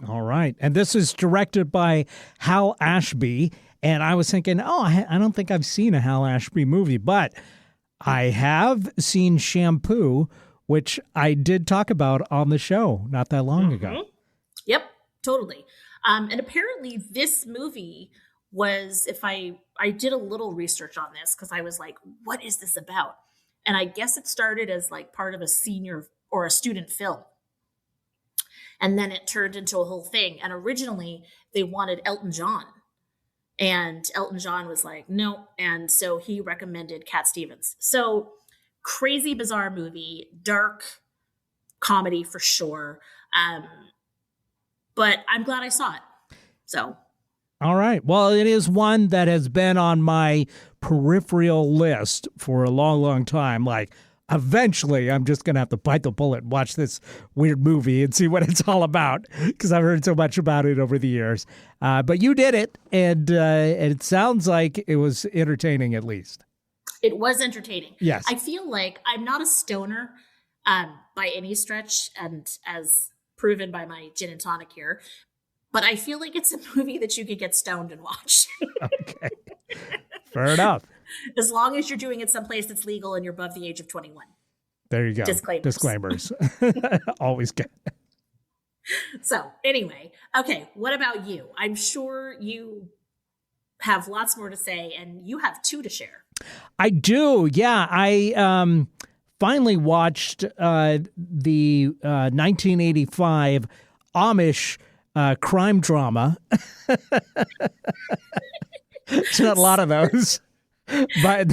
All right. And this is directed by Hal Ashby. And I was thinking, I don't think I've seen a Hal Ashby movie, but I have seen Shampoo, which I did talk about on the show not that long ago. Yep, totally. And apparently this movie was, I did a little research on this because I was like, what is this about? And I guess it started as like part of a senior or a student film. And then it turned into a whole thing. And originally they wanted Elton John. And Elton John was like, no. And so he recommended Cat Stevens. So crazy, bizarre movie, dark comedy for sure. But I'm glad I saw it. So. All right. Well, it is one that has been on my peripheral list for a long, long time. Like, eventually, I'm just going to have to bite the bullet and watch this weird movie and see what it's all about, because I've heard so much about it over the years. But you did it, and it sounds like it was entertaining at least. It was entertaining. Yes. I feel like I'm not a stoner by any stretch, and as proven by my gin and tonic here, but I feel like it's a movie that you could get stoned and watch. Okay. Fair enough. As long as you're doing it someplace that's legal and you're above the age of 21. There you go. Disclaimers. Always good. So anyway, okay, what about you? I'm sure you have lots more to say, and you have 2 to share. I do. Yeah. I finally watched the 1985 Amish crime drama. It's not a lot of those, but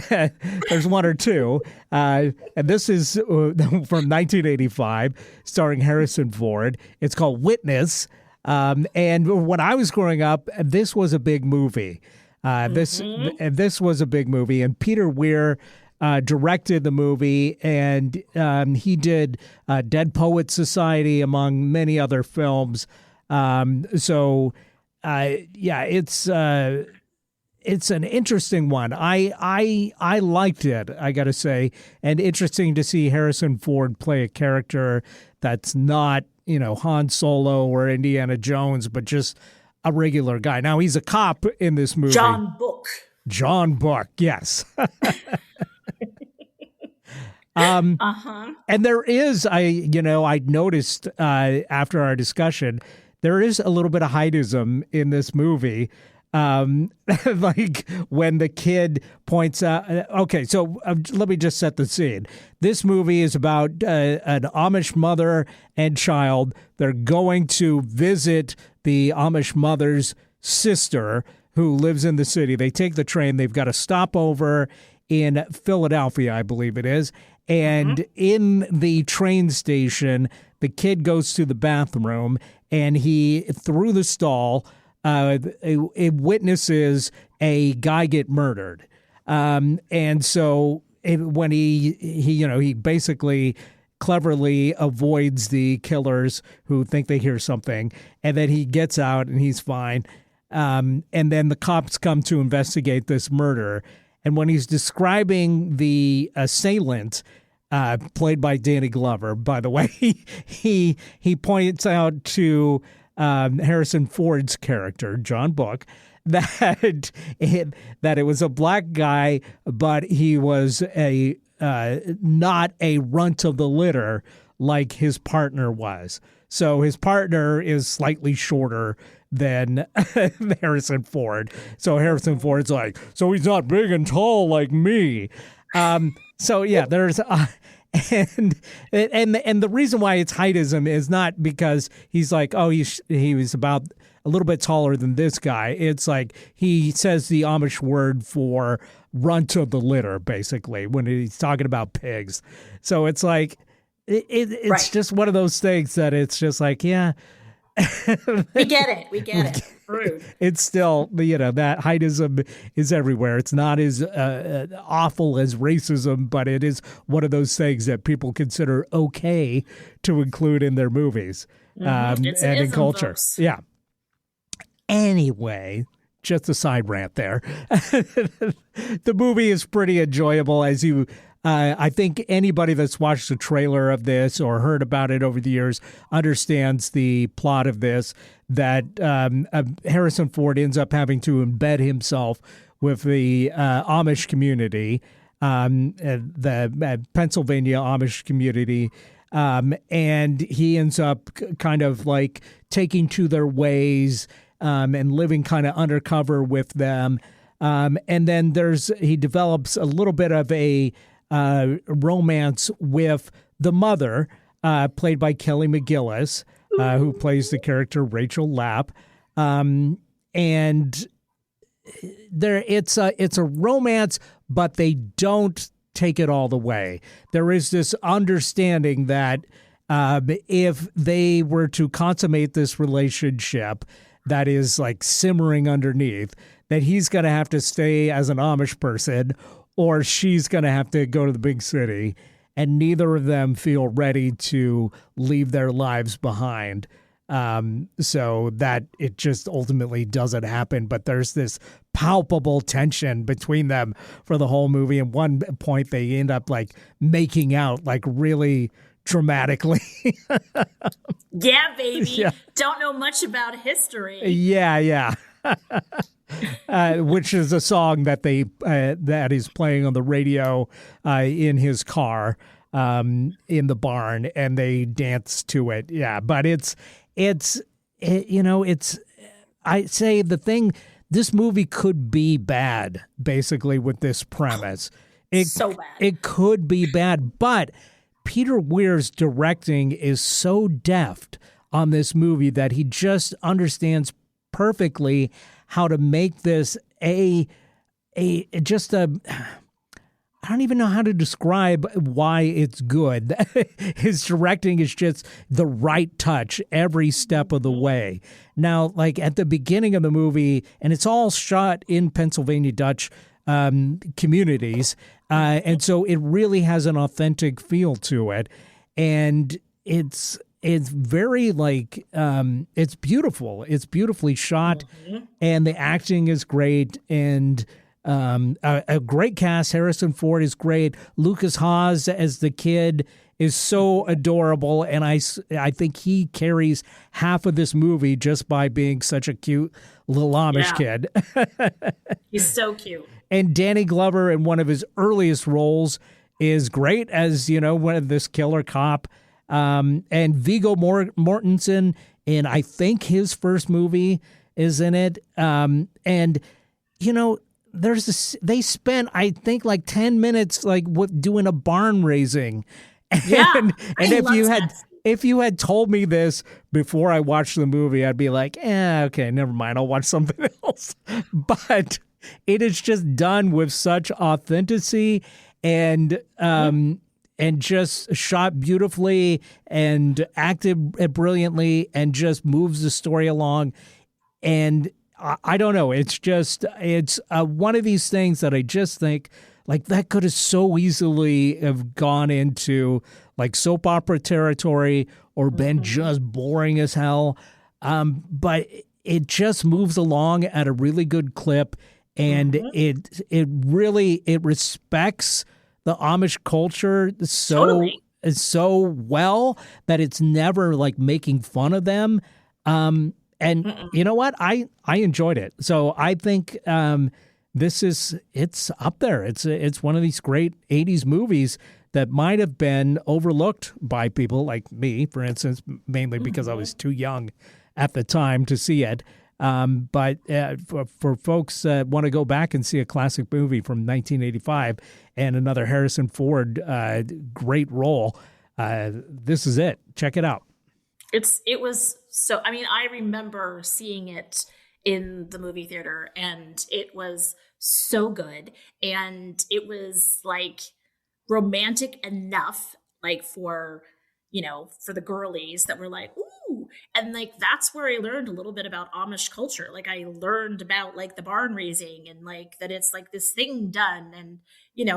there's 1 or 2. And this is from 1985, starring Harrison Ford. It's called Witness. And when I was growing up, this was a big movie. This was a big movie, and Peter Weir directed the movie, and he did Dead Poets Society, among many other films. It's an interesting one. I liked it, I got to say, and interesting to see Harrison Ford play a character that's not, Han Solo or Indiana Jones, but just a regular guy. Now, he's a cop in this movie. John Book, yes. And there is, I noticed after our discussion, there is a little bit of heighdism in this movie. Like when the kid points out, okay, so let me just set the scene. This movie is about an Amish mother and child. They're going to visit the Amish mother's sister who lives in the city. They take the train. They've got a stopover in Philadelphia, I believe it is. And in the train station, the kid goes to the bathroom, and he, through the stall, it witnesses a guy get murdered. And so when he basically cleverly avoids the killers who think they hear something, and then he gets out and he's fine. And then the cops come to investigate this murder. And when he's describing the assailant, played by Danny Glover, by the way, he points out to Harrison Ford's character, John Book, that it was a black guy, but he was not a runt of the litter like his partner was. So his partner is slightly shorter than Harrison Ford. So Harrison Ford's like, so he's not big and tall like me. So yeah, there's and the reason why it's heighdism is not because he's like, oh, he was about a little bit taller than this guy. It's like he says the Amish word for runt of the litter, basically, when he's talking about pigs. So it's like it's right. Just one of those things that it's just like, yeah. We get it. Rude. It's still, that heighdism is everywhere. It's not as awful as racism, but it is one of those things that people consider okay to include in their movies and in culture. Folks. Yeah. Anyway, just a side rant there. The movie is pretty enjoyable, as you I think anybody that's watched the trailer of this or heard about it over the years understands the plot of this, that Harrison Ford ends up having to embed himself with the Amish community, the Pennsylvania Amish community, and he ends up kind of like taking to their ways and living kind of undercover with them. And then he develops a little bit of a romance with the mother, played by Kelly McGillis, who plays the character Rachel Lapp. And it's a romance, but they don't take it all the way. There is this understanding that if they were to consummate this relationship that is like simmering underneath, that he's going to have to stay as an Amish person, or she's going to have to go to the big city, and neither of them feel ready to leave their lives behind. So that it just ultimately doesn't happen. But there's this palpable tension between them for the whole movie. At one point, they end up like making out like really dramatically. Yeah, baby. Yeah. Don't know much about history. Yeah. which is a song that that is playing on the radio in his car in the barn, and they dance to it. Yeah, but I say the thing. This movie could be bad, basically, with this premise. So bad. It could be bad, but Peter Weir's directing is so deft on this movie that he just understands perfectly how to make this I don't even know how to describe why it's good. His directing is just the right touch every step of the way. Now, like at the beginning of the movie, and it's all shot in Pennsylvania Dutch communities, and so it really has an authentic feel to it, and it's very like it's beautiful. It's beautifully shot, and the acting is great, and a great cast. Harrison Ford is great. Lucas Haas as the kid is so adorable, and I think he carries half of this movie just by being such a cute little Amish kid. He's so cute. And Danny Glover in one of his earliest roles is great as, one of this killer cop. And Viggo Mortensen in, I think, his first movie is in it. And, they spent, I think, like 10 minutes doing a barn raising. And if you had told me this before I watched the movie, I'd be like, okay, never mind. I'll watch something else. But it is just done with such authenticity and just shot beautifully and acted brilliantly and just moves the story along. And I don't know. It's one of these things that I just think like that could have so easily have gone into like soap opera territory or been just boring as hell. But it just moves along at a really good clip, and it respects the Amish culture so well that it's never like making fun of them. And you know what? I enjoyed it. So I think it's up there. It's one of these great 80s movies that might have been overlooked by people like me, for instance, mainly because I was too young at the time to see it. But for folks that want to go back and see a classic movie from 1985 and another Harrison Ford great role, this is it. Check it out. It was so, I mean, I remember seeing it in the movie theater, and it was so good. And it was like romantic enough, like for the girlies that were like, ooh. And like, that's where I learned a little bit about Amish culture. Like I learned about like the barn raising and like that it's like this thing done. And,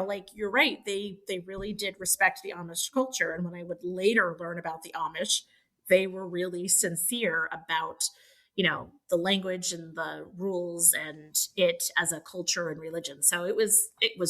like you're right. They really did respect the Amish culture. And when I would later learn about the Amish, they were really sincere about, the language and the rules and it as a culture and religion. So it was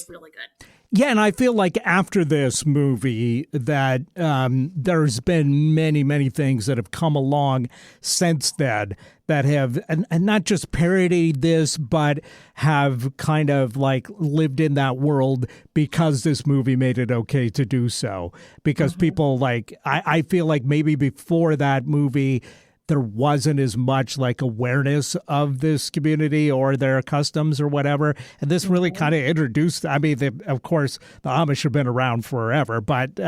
really good. Yeah, and I feel like after this movie that there's been many, many things that have come along since then that have, and not just parodied this, but have kind of like lived in that world because this movie made it okay to do so. Because people like, I feel like maybe before that movie, there wasn't as much like awareness of this community or their customs or whatever. And this really kind of introduced, of course, the Amish have been around forever, but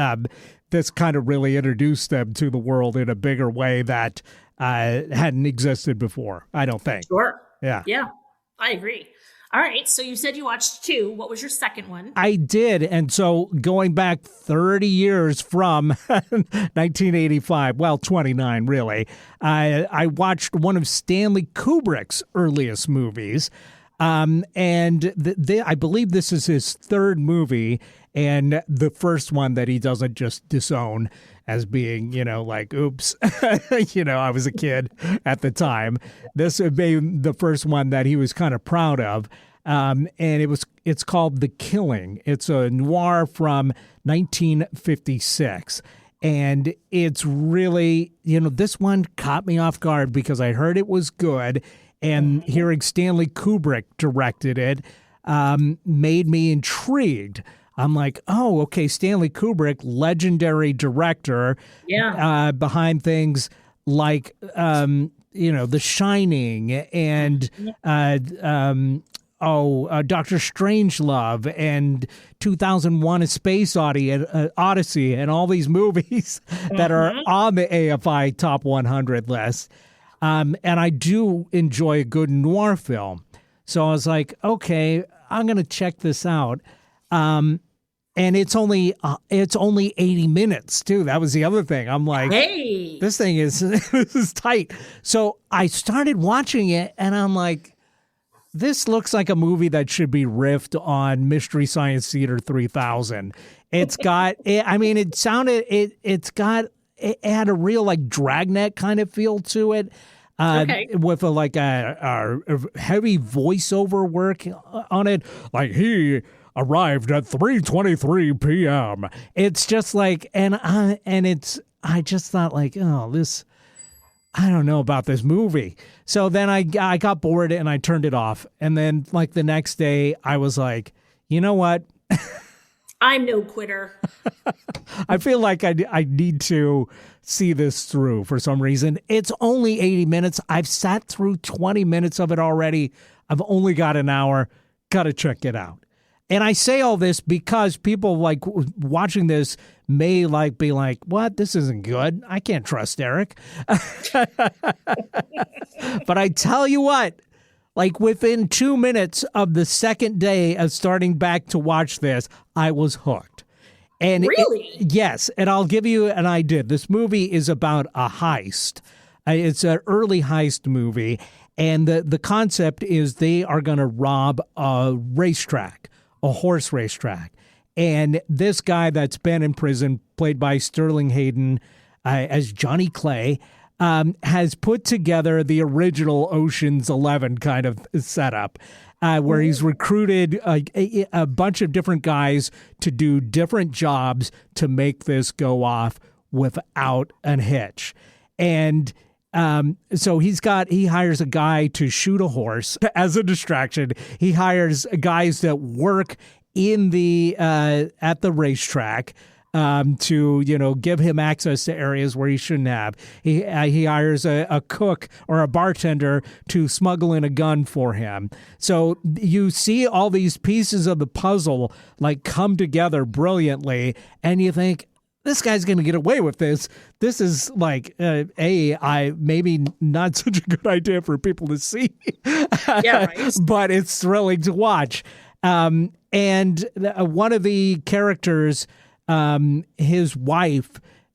this kind of really introduced them to the world in a bigger way that hadn't existed before, I don't think. Sure. Yeah. Yeah, I agree. All right. So you said you watched 2. What was your second one? I did. And so going back 30 years from 1985, well, 29 really, I watched one of Stanley Kubrick's earliest movies. And I believe this is his third movie and the first one that he doesn't just disown as being, like, oops, I was a kid at the time. This would be the first one that he was kind of proud of. And it's called The Killing. It's a noir from 1956. And it's really, this one caught me off guard because I heard it was good. and hearing Stanley Kubrick directed it made me intrigued. I'm like, oh, okay, Stanley Kubrick, legendary director, behind things like, The Shining and Dr. Strangelove and 2001: A Space Odyssey and all these movies that are on the AFI Top 100 list. And I do enjoy a good noir film. So I was like, okay, I'm going to check this out. And it's only 80 minutes too. That was the other thing. I'm like, hey, this thing is this is tight. So I started watching it, and I'm like, this looks like a movie that should be riffed on Mystery Science Theater 3000. It's got, I mean, it had a real like Dragnet kind of feel to it. With a heavy voiceover work on it, like he arrived at 3:23 p.m. It's just like, I just thought like, oh, this, I don't know about this movie. So then I got bored and I turned it off. And then like the next day I was like, you know what? I'm no quitter. I feel like I need to see this through for some reason. It's only 80 minutes. I've sat through 20 minutes of it already. I've only got an hour. Got to check it out. And I say all this because people like watching this may like be like, what? This isn't good. I can't trust Eric. But I tell you what, like within 2 minutes of the second day of starting back to watch this, I was hooked. And really? Yes. And I'll give you an idea. This movie is about a heist. It's an early heist movie. And the concept is they are going to rob a racetrack, a horse racetrack. And this guy that's been in prison, played by Sterling Hayden as Johnny Clay, has put together the original Ocean's 11 kind of setup, where he's recruited a bunch of different guys to do different jobs to make this go off without a hitch. And so he hires a guy to shoot a horse as a distraction. He hires guys that work in the at the racetrack to give him access to areas where he shouldn't have. He hires a cook or a bartender to smuggle in a gun for him. So you see all these pieces of the puzzle like come together brilliantly, and you think, this guy's going to get away with this. This is like maybe not such a good idea for people to see. Yeah, right. But it's thrilling to watch. And one of the characters, his wife,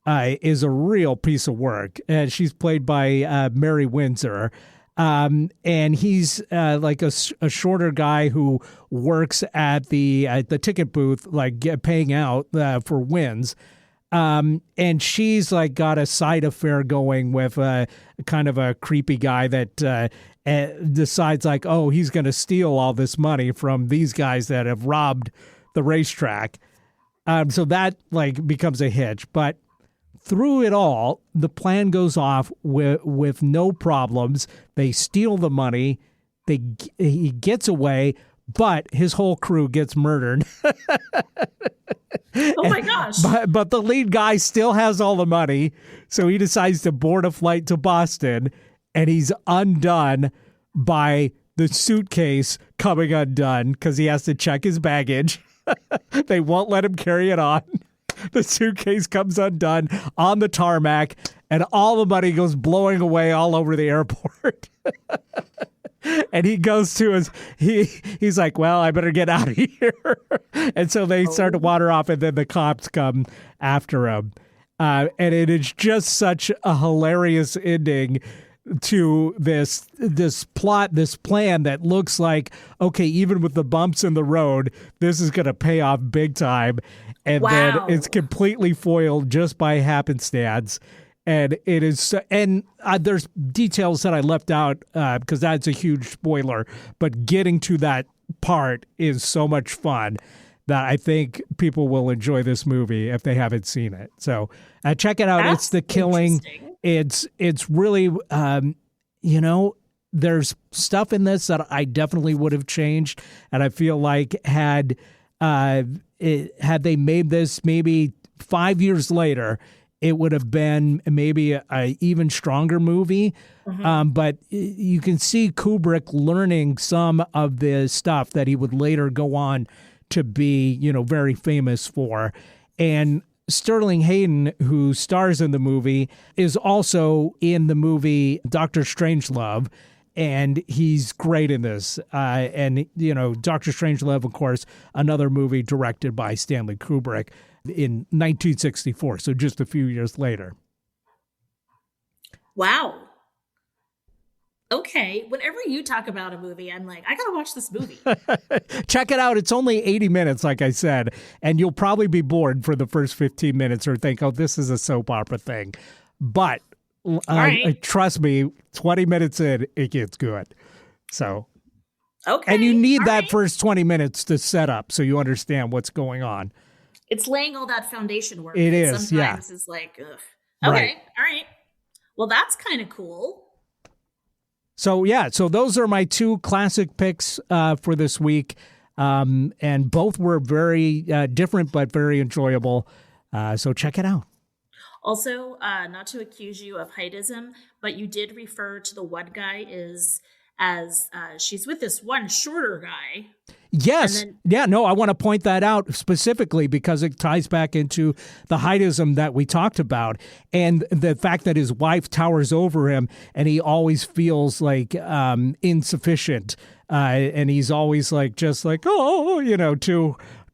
is a real piece of work. She's played by Mary Windsor. And he's like a shorter guy who works at the ticket booth, like paying out for wins. And she's like got a side affair going with kind of a creepy guy that decides like, oh, he's going to steal all this money from these guys that have robbed the racetrack. So that like becomes a hitch. But through it all, the plan goes off with no problems. They steal the money. He gets away, but his whole crew gets murdered. Oh my gosh. But the lead guy still has all the money, so he decides to board a flight to Boston, and he's undone by the suitcase coming undone because he has to check his baggage. They won't let him carry it on. The suitcase comes undone on the tarmac, and all the money goes blowing away all over the airport. And he goes to he's like, well, I better get out of here. And so they start to wander off, and then the cops come after him. And it is just such a hilarious ending to this plot, this plan that looks like, okay, even with the bumps in the road, this is going to pay off big time. And then it's completely foiled just by happenstance. And it is, and there's details that I left out because that's a huge spoiler. But getting to that part is so much fun that I think people will enjoy this movie if they haven't seen it. So check it out. That's it's The Killing. It's really, there's stuff in this that I definitely would have changed, and I feel like had they made this maybe 5 years later, it would have been maybe a even stronger movie. But you can see Kubrick learning some of the stuff that he would later go on to be, very famous for. And Sterling Hayden, who stars in the movie, is also in the movie Dr. Strangelove, and he's great in this. And Dr. Strangelove, of course, another movie directed by Stanley Kubrick in 1964, so just a few years later. Wow. Okay, whenever you talk about a movie, I'm like, I gotta watch this movie. Check it out. It's only 80 minutes, like I said, and you'll probably be bored for the first 15 minutes or think, oh, this is a soap opera thing. But trust me, 20 minutes in, it gets good. So, okay. And you need that first 20 minutes to set up so you understand what's going on. It's laying all that foundation work. It is, sometimes it's like, ugh. Okay, right. All right. Well, that's kind of cool. So, so those are my two classic picks for this week. And both were very different, but very enjoyable. So check it out. Also, not to accuse you of heightism, but you did refer to the one guy as she's with this one shorter guy. Yes. I want to point that out specifically because it ties back into the heightism that we talked about and the fact that his wife towers over him and he always feels like insufficient. And he's always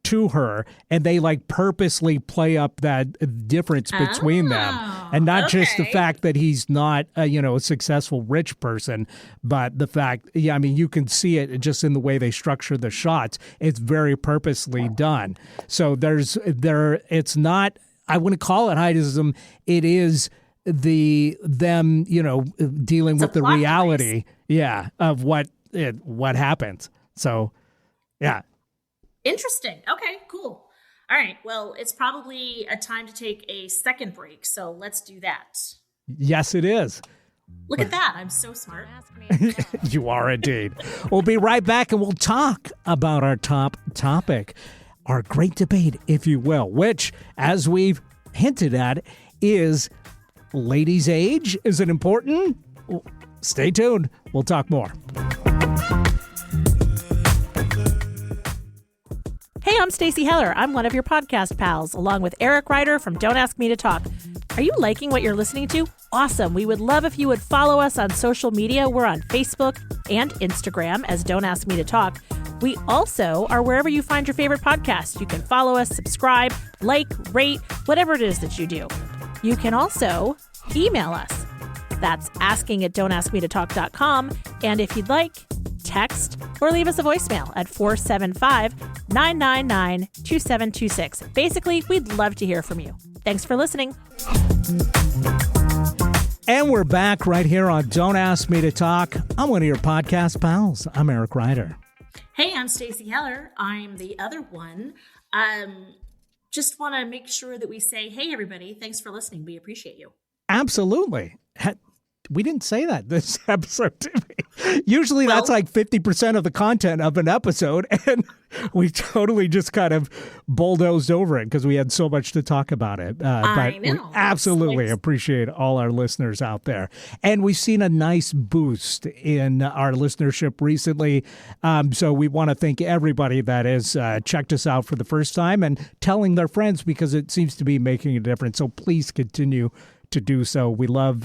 to her, and they purposely play up that difference between them, and not just the fact that he's not a successful rich person, but the fact you can see it just in the way they structure the shots. It's very purposely done. So it's not, I wouldn't call it heightism. It is them dealing with the reality of what happens. So Interesting. Okay, cool. All right. Well, it's probably a time to take a second break. So let's do that. Yes, it is. Look at that. I'm so smart. You are indeed. We'll be right back and we'll talk about our top topic, our great debate, if you will, which, as we've hinted at, is ladies' age. Is it important? Stay tuned. We'll talk more. Hey, I'm Stacey Heller. I'm one of your podcast pals, along with Eric Ryder from Don't Ask Me to Talk. Are you liking what you're listening to? Awesome. We would love if you would follow us on social media. We're on Facebook and Instagram as Don't Ask Me to Talk. We also are wherever you find your favorite podcast. You can follow us, subscribe, like, rate, whatever it is that you do. You can also email us. That's asking@don'taskmetotalk.com. And if you'd like, text or leave us a voicemail at 475-999-2726. Basically, we'd love to hear from you. Thanks for listening. And we're back right here on Don't Ask Me to Talk. I'm one of your podcast pals. I'm Eric Ryder. Hey, I'm Stacey Heller. I'm the other one. Just want to make sure that we say, hey, everybody, thanks for listening. We appreciate you. Absolutely. We didn't say that this episode, did we? Usually that's like 50% of the content of an episode, and we totally just kind of bulldozed over it because we had so much to talk about it. I know. We absolutely appreciate all our listeners out there. And we've seen a nice boost in our listenership recently. So we want to thank everybody that has checked us out for the first time and telling their friends because it seems to be making a difference. So please continue to do so. We love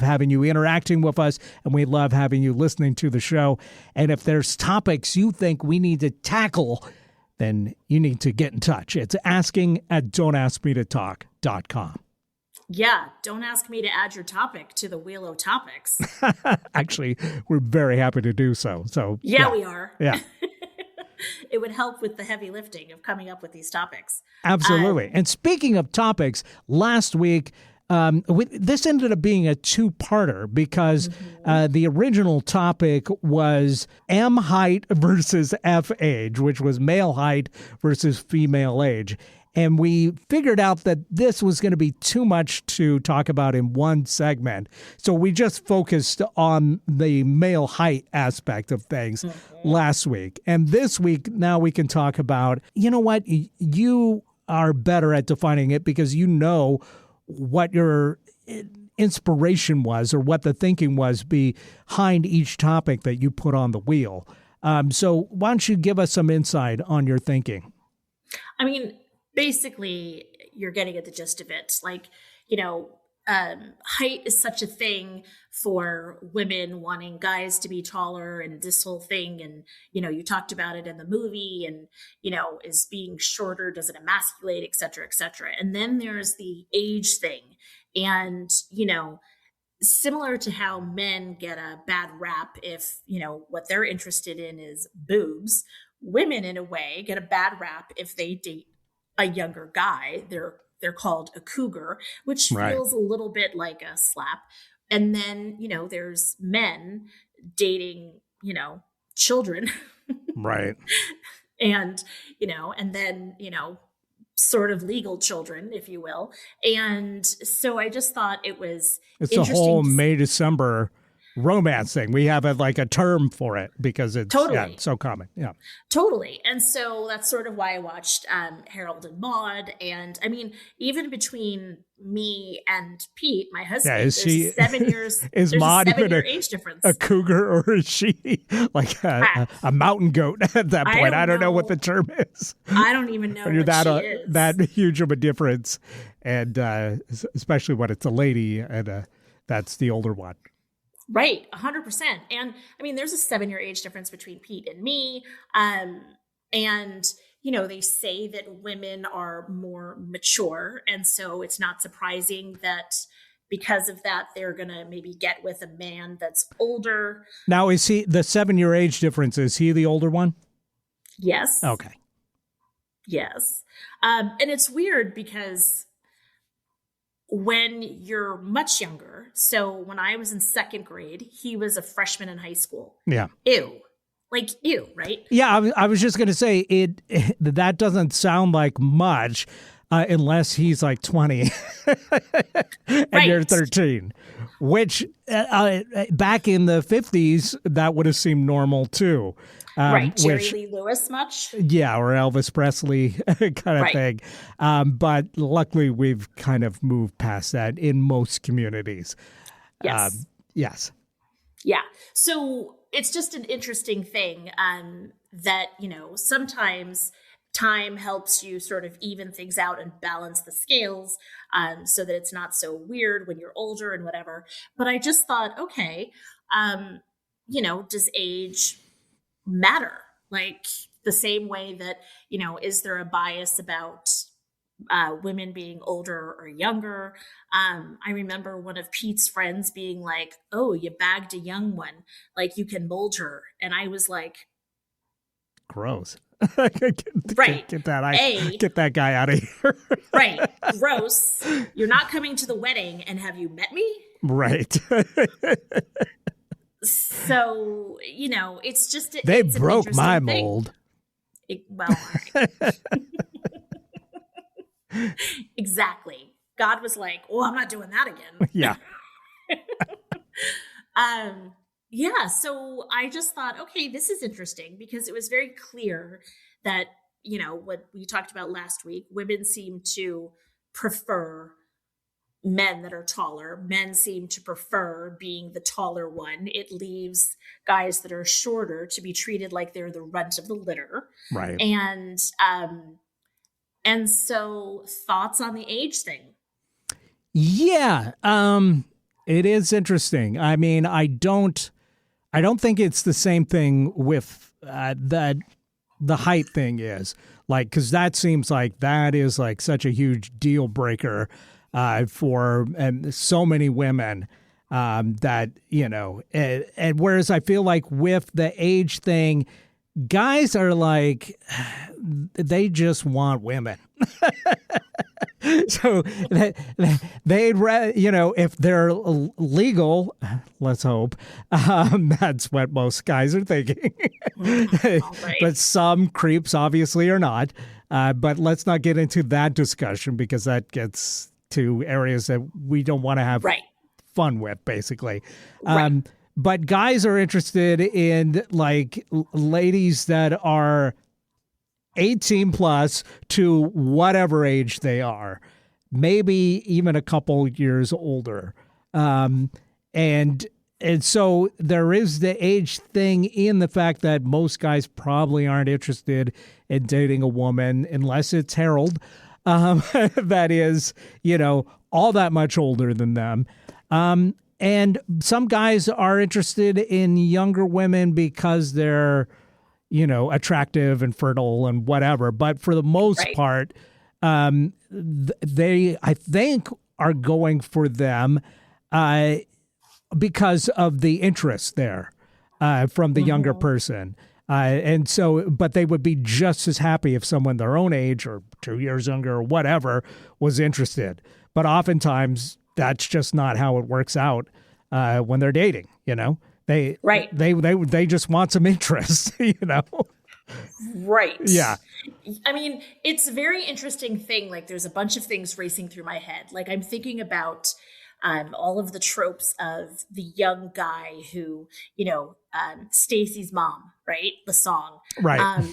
having you interacting with us, and we love having you listening to the show. And if there's topics you think we need to tackle, then you need to get in touch. It's asking@don'taskmetotalk.com. Yeah, don't ask me to add your topic to the wheel of topics. Actually, we're very happy to do so. So yeah. We are. Yeah. It would help with the heavy lifting of coming up with these topics. Absolutely. And speaking of topics, last week, this ended up being a two-parter because the original topic was M height versus F age, which was male height versus female age. And we figured out that this was going to be too much to talk about in one segment. So we just focused on the male height aspect of things last week. And this week, now we can talk about, you know what, you are better at defining it because you know what your inspiration was or what the thinking was behind each topic that you put on the wheel. So why don't you give us some insight on your thinking? I mean, basically, you're getting at the gist of it. Like, height is such a thing for women wanting guys to be taller and this whole thing. And, you talked about it in the movie and, is being shorter, does it emasculate, et cetera, et cetera. And then there's the age thing. And, similar to how men get a bad rap if, what they're interested in is boobs, women in a way get a bad rap if they date a younger guy. They're called a cougar, which feels a little bit like a slap. And then, there's men dating, children. Right. And, and then, sort of legal children, if you will. And so I just thought it's a whole May-December romance thing. We have a term for it because it's so common. Yeah, totally. And so that's sort of why I watched Harold and Maude. And I mean, even between me and Pete, my husband, there's 7 years. Is Maude even age difference? A cougar, or is she like a mountain goat at that point? I don't know what the term is. I don't even know. You're that huge of a difference, and especially when it's a lady and that's the older one. Right, 100%. And I mean, there's a 7-year age difference between Pete and me. And, they say that women are more mature. And so it's not surprising that because of that, they're going to maybe get with a man that's older. Now, is he the 7-year age difference? Is he the older one? Yes. Okay. Yes. And it's weird because when you're much younger, so when I was in second grade, he was a freshman in high school. Yeah. Ew, right? Yeah, I was just going to say that doesn't sound like much unless he's like 20 and you're 13, which back in the 50s, that would have seemed normal too. Right, Jerry Lee Lewis much? Yeah, or Elvis Presley kind of thing. But luckily, we've kind of moved past that in most communities. Yes. Yes. Yeah. So it's just an interesting thing that, sometimes time helps you sort of even things out and balance the scales so that it's not so weird when you're older and whatever. But I just thought, okay, does age matter? Like the same way that, is there a bias about women being older or younger? I remember one of Pete's friends being like, oh, you bagged a young one, like you can mold her. And I was like, gross. Right. Get that guy out of here. Right. Gross. You're not coming to the wedding, and have you met me? Right. So, it's just... They broke my mold. All right. Exactly. God was like, oh, I'm not doing that again. Yeah. Yeah. So I just thought, okay, this is interesting because it was very clear that, what we talked about last week, women seem to prefer men that are taller. Men seem to prefer being the taller one. It leaves guys that are shorter to be treated like they're the runt of the litter. Right. And so thoughts on the age thing? Yeah. It is interesting. I mean, I don't think it's the same thing with the height thing is like, because that seems like that is like such a huge deal breaker for so many women that, and whereas I feel like with the age thing, guys are like, they just want women. So they'd, if they're legal, let's hope, that's what most guys are thinking. Right. But some creeps obviously are not. But let's not get into that discussion because that gets to areas that we don't want to have fun with, basically. Right. But guys are interested in like ladies that are 18 plus to whatever age they are, maybe even a couple years older. And so there is the age thing in the fact that most guys probably aren't interested in dating a woman unless it's Harold, that is, all that much older than them. And some guys are interested in younger women because they're, attractive and fertile and whatever. But for the most part, they, I think, are going for them because of the interest there from the younger person. And so, but they would be just as happy if someone their own age or 2 years younger or whatever was interested. But oftentimes that's just not how it works out when they're dating, They just want some interest, Right. Yeah. I mean, it's a very interesting thing. Like, there's a bunch of things racing through my head. Like, I'm thinking about all of the tropes of the young guy who, Stacy's Mom, right? The song. Right.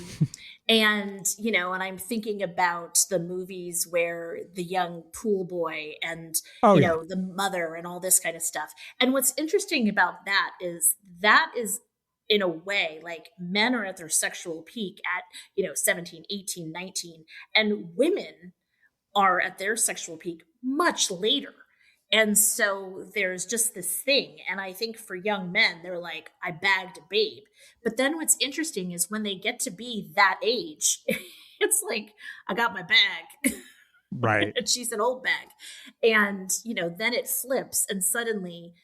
And I'm thinking about the movies where the young pool boy and, the mother and all this kind of stuff. And what's interesting about that is in a way, like, men are at their sexual peak at, 17, 18, 19, and women are at their sexual peak much later. And so there's just this thing. And I think for young men, they're like, I bagged a babe. But then what's interesting is when they get to be that age, it's like, I got my bag. Right. And she's an old bag. And, then it flips and suddenly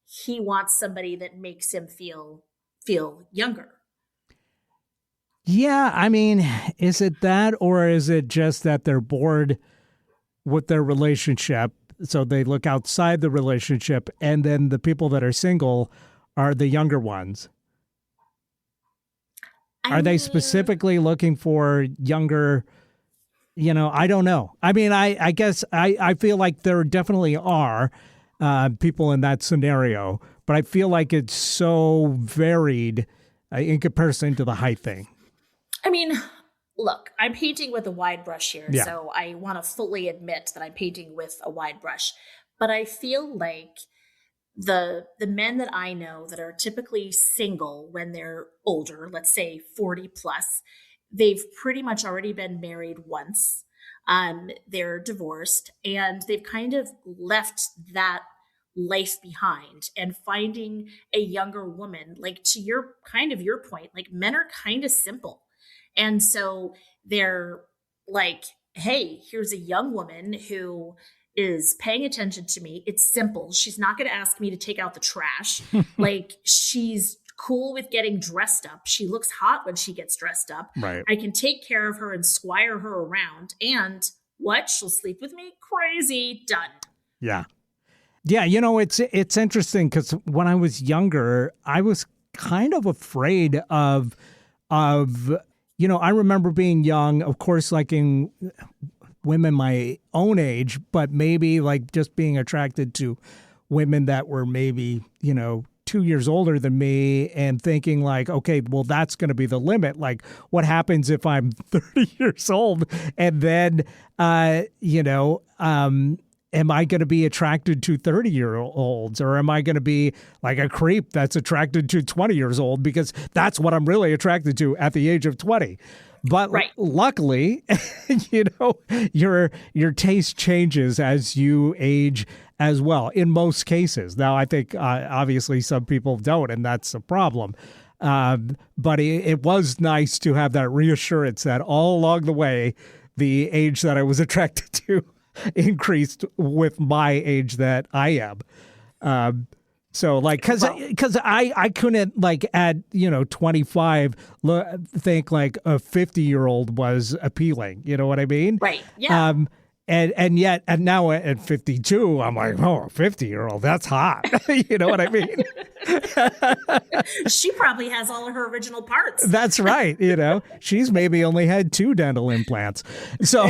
he wants somebody that makes him feel younger. Yeah. I mean, is it that, or is it just that they're bored with their relationship? So they look outside the relationship, and then the people that are single are the younger ones. Are they specifically looking for younger, I don't know. I mean, I guess I feel like there definitely are people in that scenario, but I feel like it's so varied in comparison to the height thing. I mean, look, I'm painting with a wide brush here, so I want to fully admit that I'm painting with a wide brush. But I feel like the men that I know that are typically single when they're older, let's say 40 plus, they've pretty much already been married once. They're divorced, and they've kind of left that life behind and finding a younger woman. Like, to your point, like, men are kind of simple. And so they're like, hey, here's a young woman who is paying attention to me. It's simple. She's not going to ask me to take out the trash. Like, she's cool with getting dressed up. She looks hot when she gets dressed up. Right. I can take care of her and squire her around. And what? She'll sleep with me? Crazy. Done. Yeah. Yeah. It's interesting because when I was younger, I was kind of afraid of I remember being young, of course, liking women my own age, but maybe like just being attracted to women that were maybe, 2 years older than me and thinking like, okay, well, that's going to be the limit. Like, what happens if I'm 30 years old and then, am I going to be attracted to 30-year-olds, or am I going to be like a creep that's attracted to 20 years old? Because that's what I'm really attracted to at the age of 20. But luckily, your taste changes as you age as well in most cases. Now, I think obviously some people don't, and that's a problem. But it was nice to have that reassurance that all along the way, the age that I was attracted to increased with my age that I am. So like, cause I couldn't like at, 25 think like a 50-year-old was appealing. You know what I mean? Right. Yeah. And yet, and now at 52, I'm like, oh, 50-year-old, that's hot. You know what I mean? She probably has all of her original parts. That's right. You know, she's maybe only had 2 dental implants. So,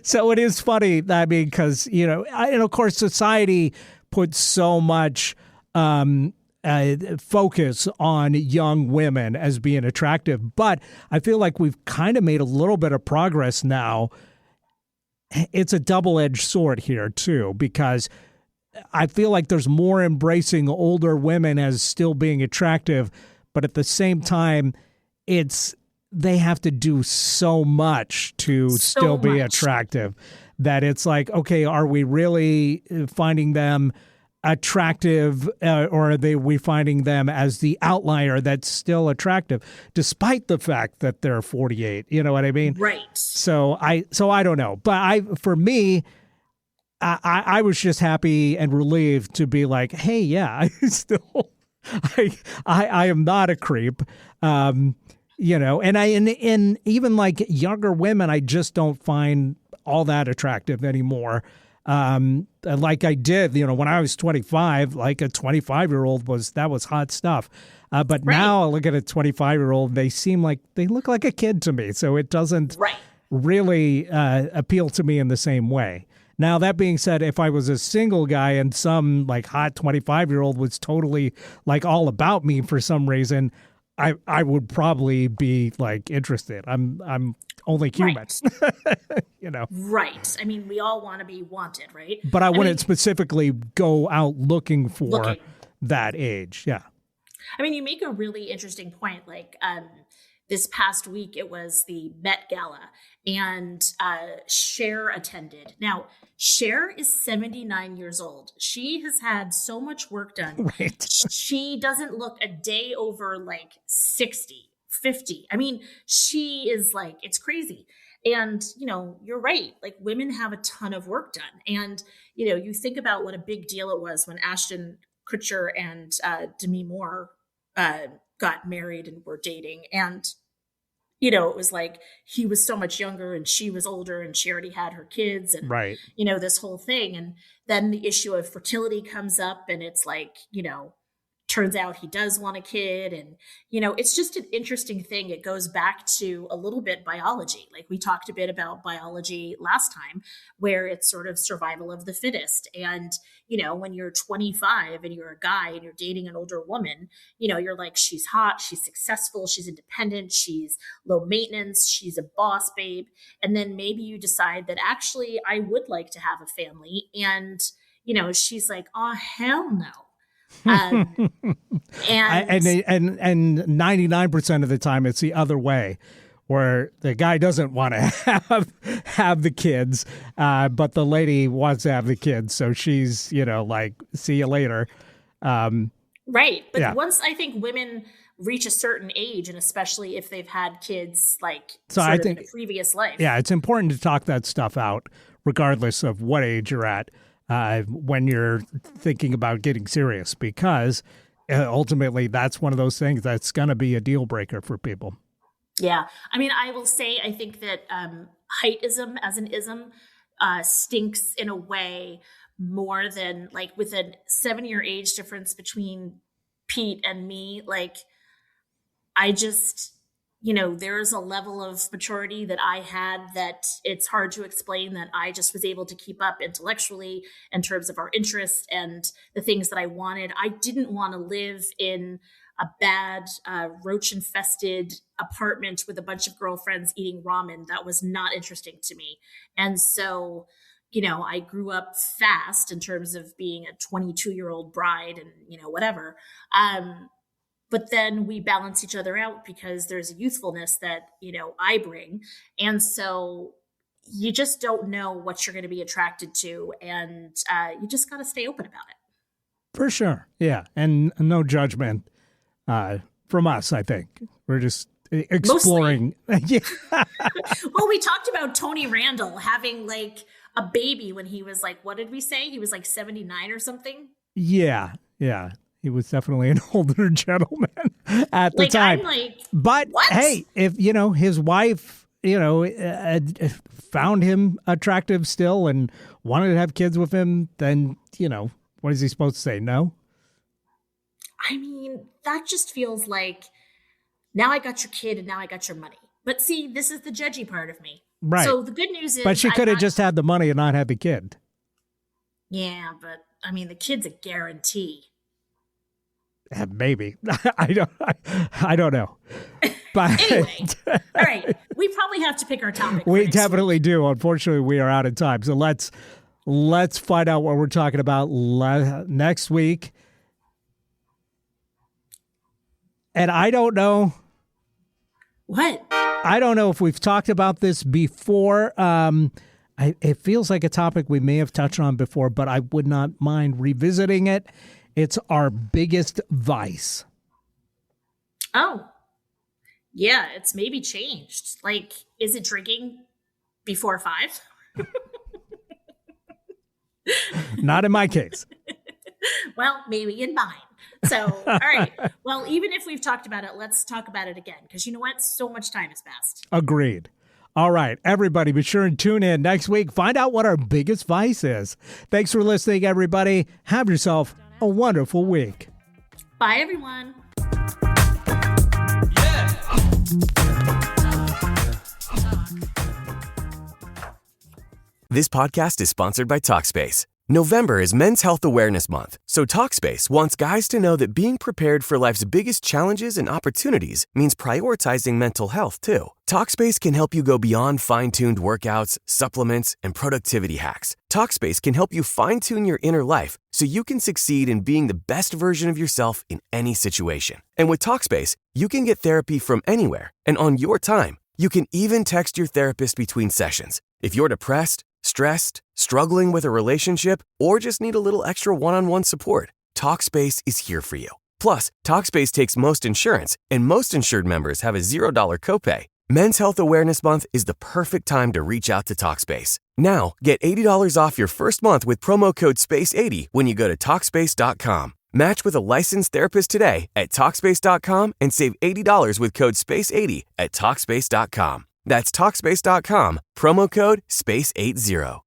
so it is funny. I mean, because, you know, and of course, society puts so much focus on young women as being attractive. But I feel like we've kind of made a little bit of progress now. It's a double-edged sword here, too, because I feel like there's more embracing older women as still being attractive, but at the same time, they have to do so much to still be attractive that it's like, okay, are we really finding them attractive, or are we finding them as the outlier that's still attractive, despite the fact that they're 48? You know what I mean? Right. So I don't know, but for me, I was just happy and relieved to be like, hey, yeah, I am not a creep, you know, and even like younger women, I just don't find all that attractive anymore. Like I did, you know, when I was 25, like a 25-year-old was hot stuff. But now I look at a 25-year-old, they look like a kid to me. So it doesn't really appeal to me in the same way. Now, that being said, if I was a single guy and some like hot 25-year-old was totally like all about me for some reason, I would probably be like interested. I'm only human, you know. Right. I mean, we all want to be wanted, right? But I wouldn't specifically go out looking for that age. Yeah. I mean, you make a really interesting point. Like this past week, it was the Met Gala, and Cher attended. Now, Cher is 79 years old. She has had so much work done. Right. She doesn't look a day over like 60, 50. I mean, she is like, it's crazy. And, you know, you're right. Like, women have a ton of work done. And, you know, you think about what a big deal it was when Ashton Kutcher and Demi Moore got married and were dating. And, you know, it was like he was so much younger and she was older and she already had her kids and, you know, this whole thing. And then the issue of fertility comes up and it's like, you know, turns out he does want a kid. And, you know, it's just an interesting thing. It goes back to a little bit biology. Like we talked a bit about biology last time, where it's sort of survival of the fittest. And, you know, when you're 25 and you're a guy and you're dating an older woman, you know, you're like, she's hot, she's successful, she's independent, she's low maintenance, she's a boss babe. And then maybe you decide that actually I would like to have a family. And, you know, she's like, oh, hell no. And 99% of the time it's the other way, where the guy doesn't want to have the kids, but the lady wants to have the kids, so she's, you know, like, see you later. Right. But once I think women reach a certain age, and especially if they've had kids, like, so I think in a previous life. Yeah, it's important to talk that stuff out, regardless of what age you're at. When you're thinking about getting serious, because ultimately that's one of those things that's going to be a deal breaker for people. Yeah. I mean, I will say, I think that heightism as an ism stinks in a way more than, like, with a 7-year age difference between Pete and me. Like, I just, you know, there's a level of maturity that I had that it's hard to explain, that I just was able to keep up intellectually in terms of our interests and the things that I wanted. I didn't want to live in a bad, roach-infested apartment with a bunch of girlfriends eating ramen. That was not interesting to me. And so, you know, I grew up fast in terms of being a 22-year-old bride and, you know, whatever. But then we balance each other out because there's a youthfulness that, you know, I bring. And so you just don't know what you're going to be attracted to. And you just got to stay open about it. For sure. Yeah. And no judgment from us, I think. We're just exploring. Yeah. Well, we talked about Tony Randall having like a baby when he was like, what did we say? He was like 79 or something. Yeah. Yeah. He was definitely an older gentleman at the time. I'm like, but what? Hey, if, you know, his wife found him attractive still and wanted to have kids with him, then, what is he supposed to say? No? I mean, that just feels like, now I got your kid and now I got your money. But see, this is the judgy part of me. Right. So the good news is... But she could have just had the money and not had the kid. Yeah, but, I mean, the kid's a guarantee. Maybe. I don't know. But anyway, all right. We probably have to pick our topic. We definitely do. Unfortunately, we are out of time. So let's find out what we're talking about next week. And I don't know. What? I don't know if we've talked about this before. It feels like a topic we may have touched on before, but I would not mind revisiting it. It's our biggest vice. Oh, yeah, it's maybe changed. Like, is it drinking before 5? Not in my case. Well, maybe in mine. So, all right. Well, even if we've talked about it, let's talk about it again. Because you know what? So much time has passed. Agreed. All right, everybody, be sure and tune in next week. Find out what our biggest vice is. Thanks for listening, everybody. Have yourself a wonderful week. Bye, everyone. This podcast is sponsored by Talkspace. November is Men's Health Awareness Month, so Talkspace wants guys to know that being prepared for life's biggest challenges and opportunities means prioritizing mental health, too. Talkspace can help you go beyond fine-tuned workouts, supplements, and productivity hacks. Talkspace can help you fine-tune your inner life so you can succeed in being the best version of yourself in any situation. And with Talkspace, you can get therapy from anywhere and on your time. You can even text your therapist between sessions. If you're depressed, stressed, struggling with a relationship, or just need a little extra one-on-one support, Talkspace is here for you. Plus, Talkspace takes most insurance, and most insured members have a $0 copay. Men's Health Awareness Month is the perfect time to reach out to Talkspace. Now, get $80 off your first month with promo code SPACE80 when you go to Talkspace.com. Match with a licensed therapist today at Talkspace.com and save $80 with code SPACE80 at Talkspace.com. That's Talkspace.com, promo code SPACE80.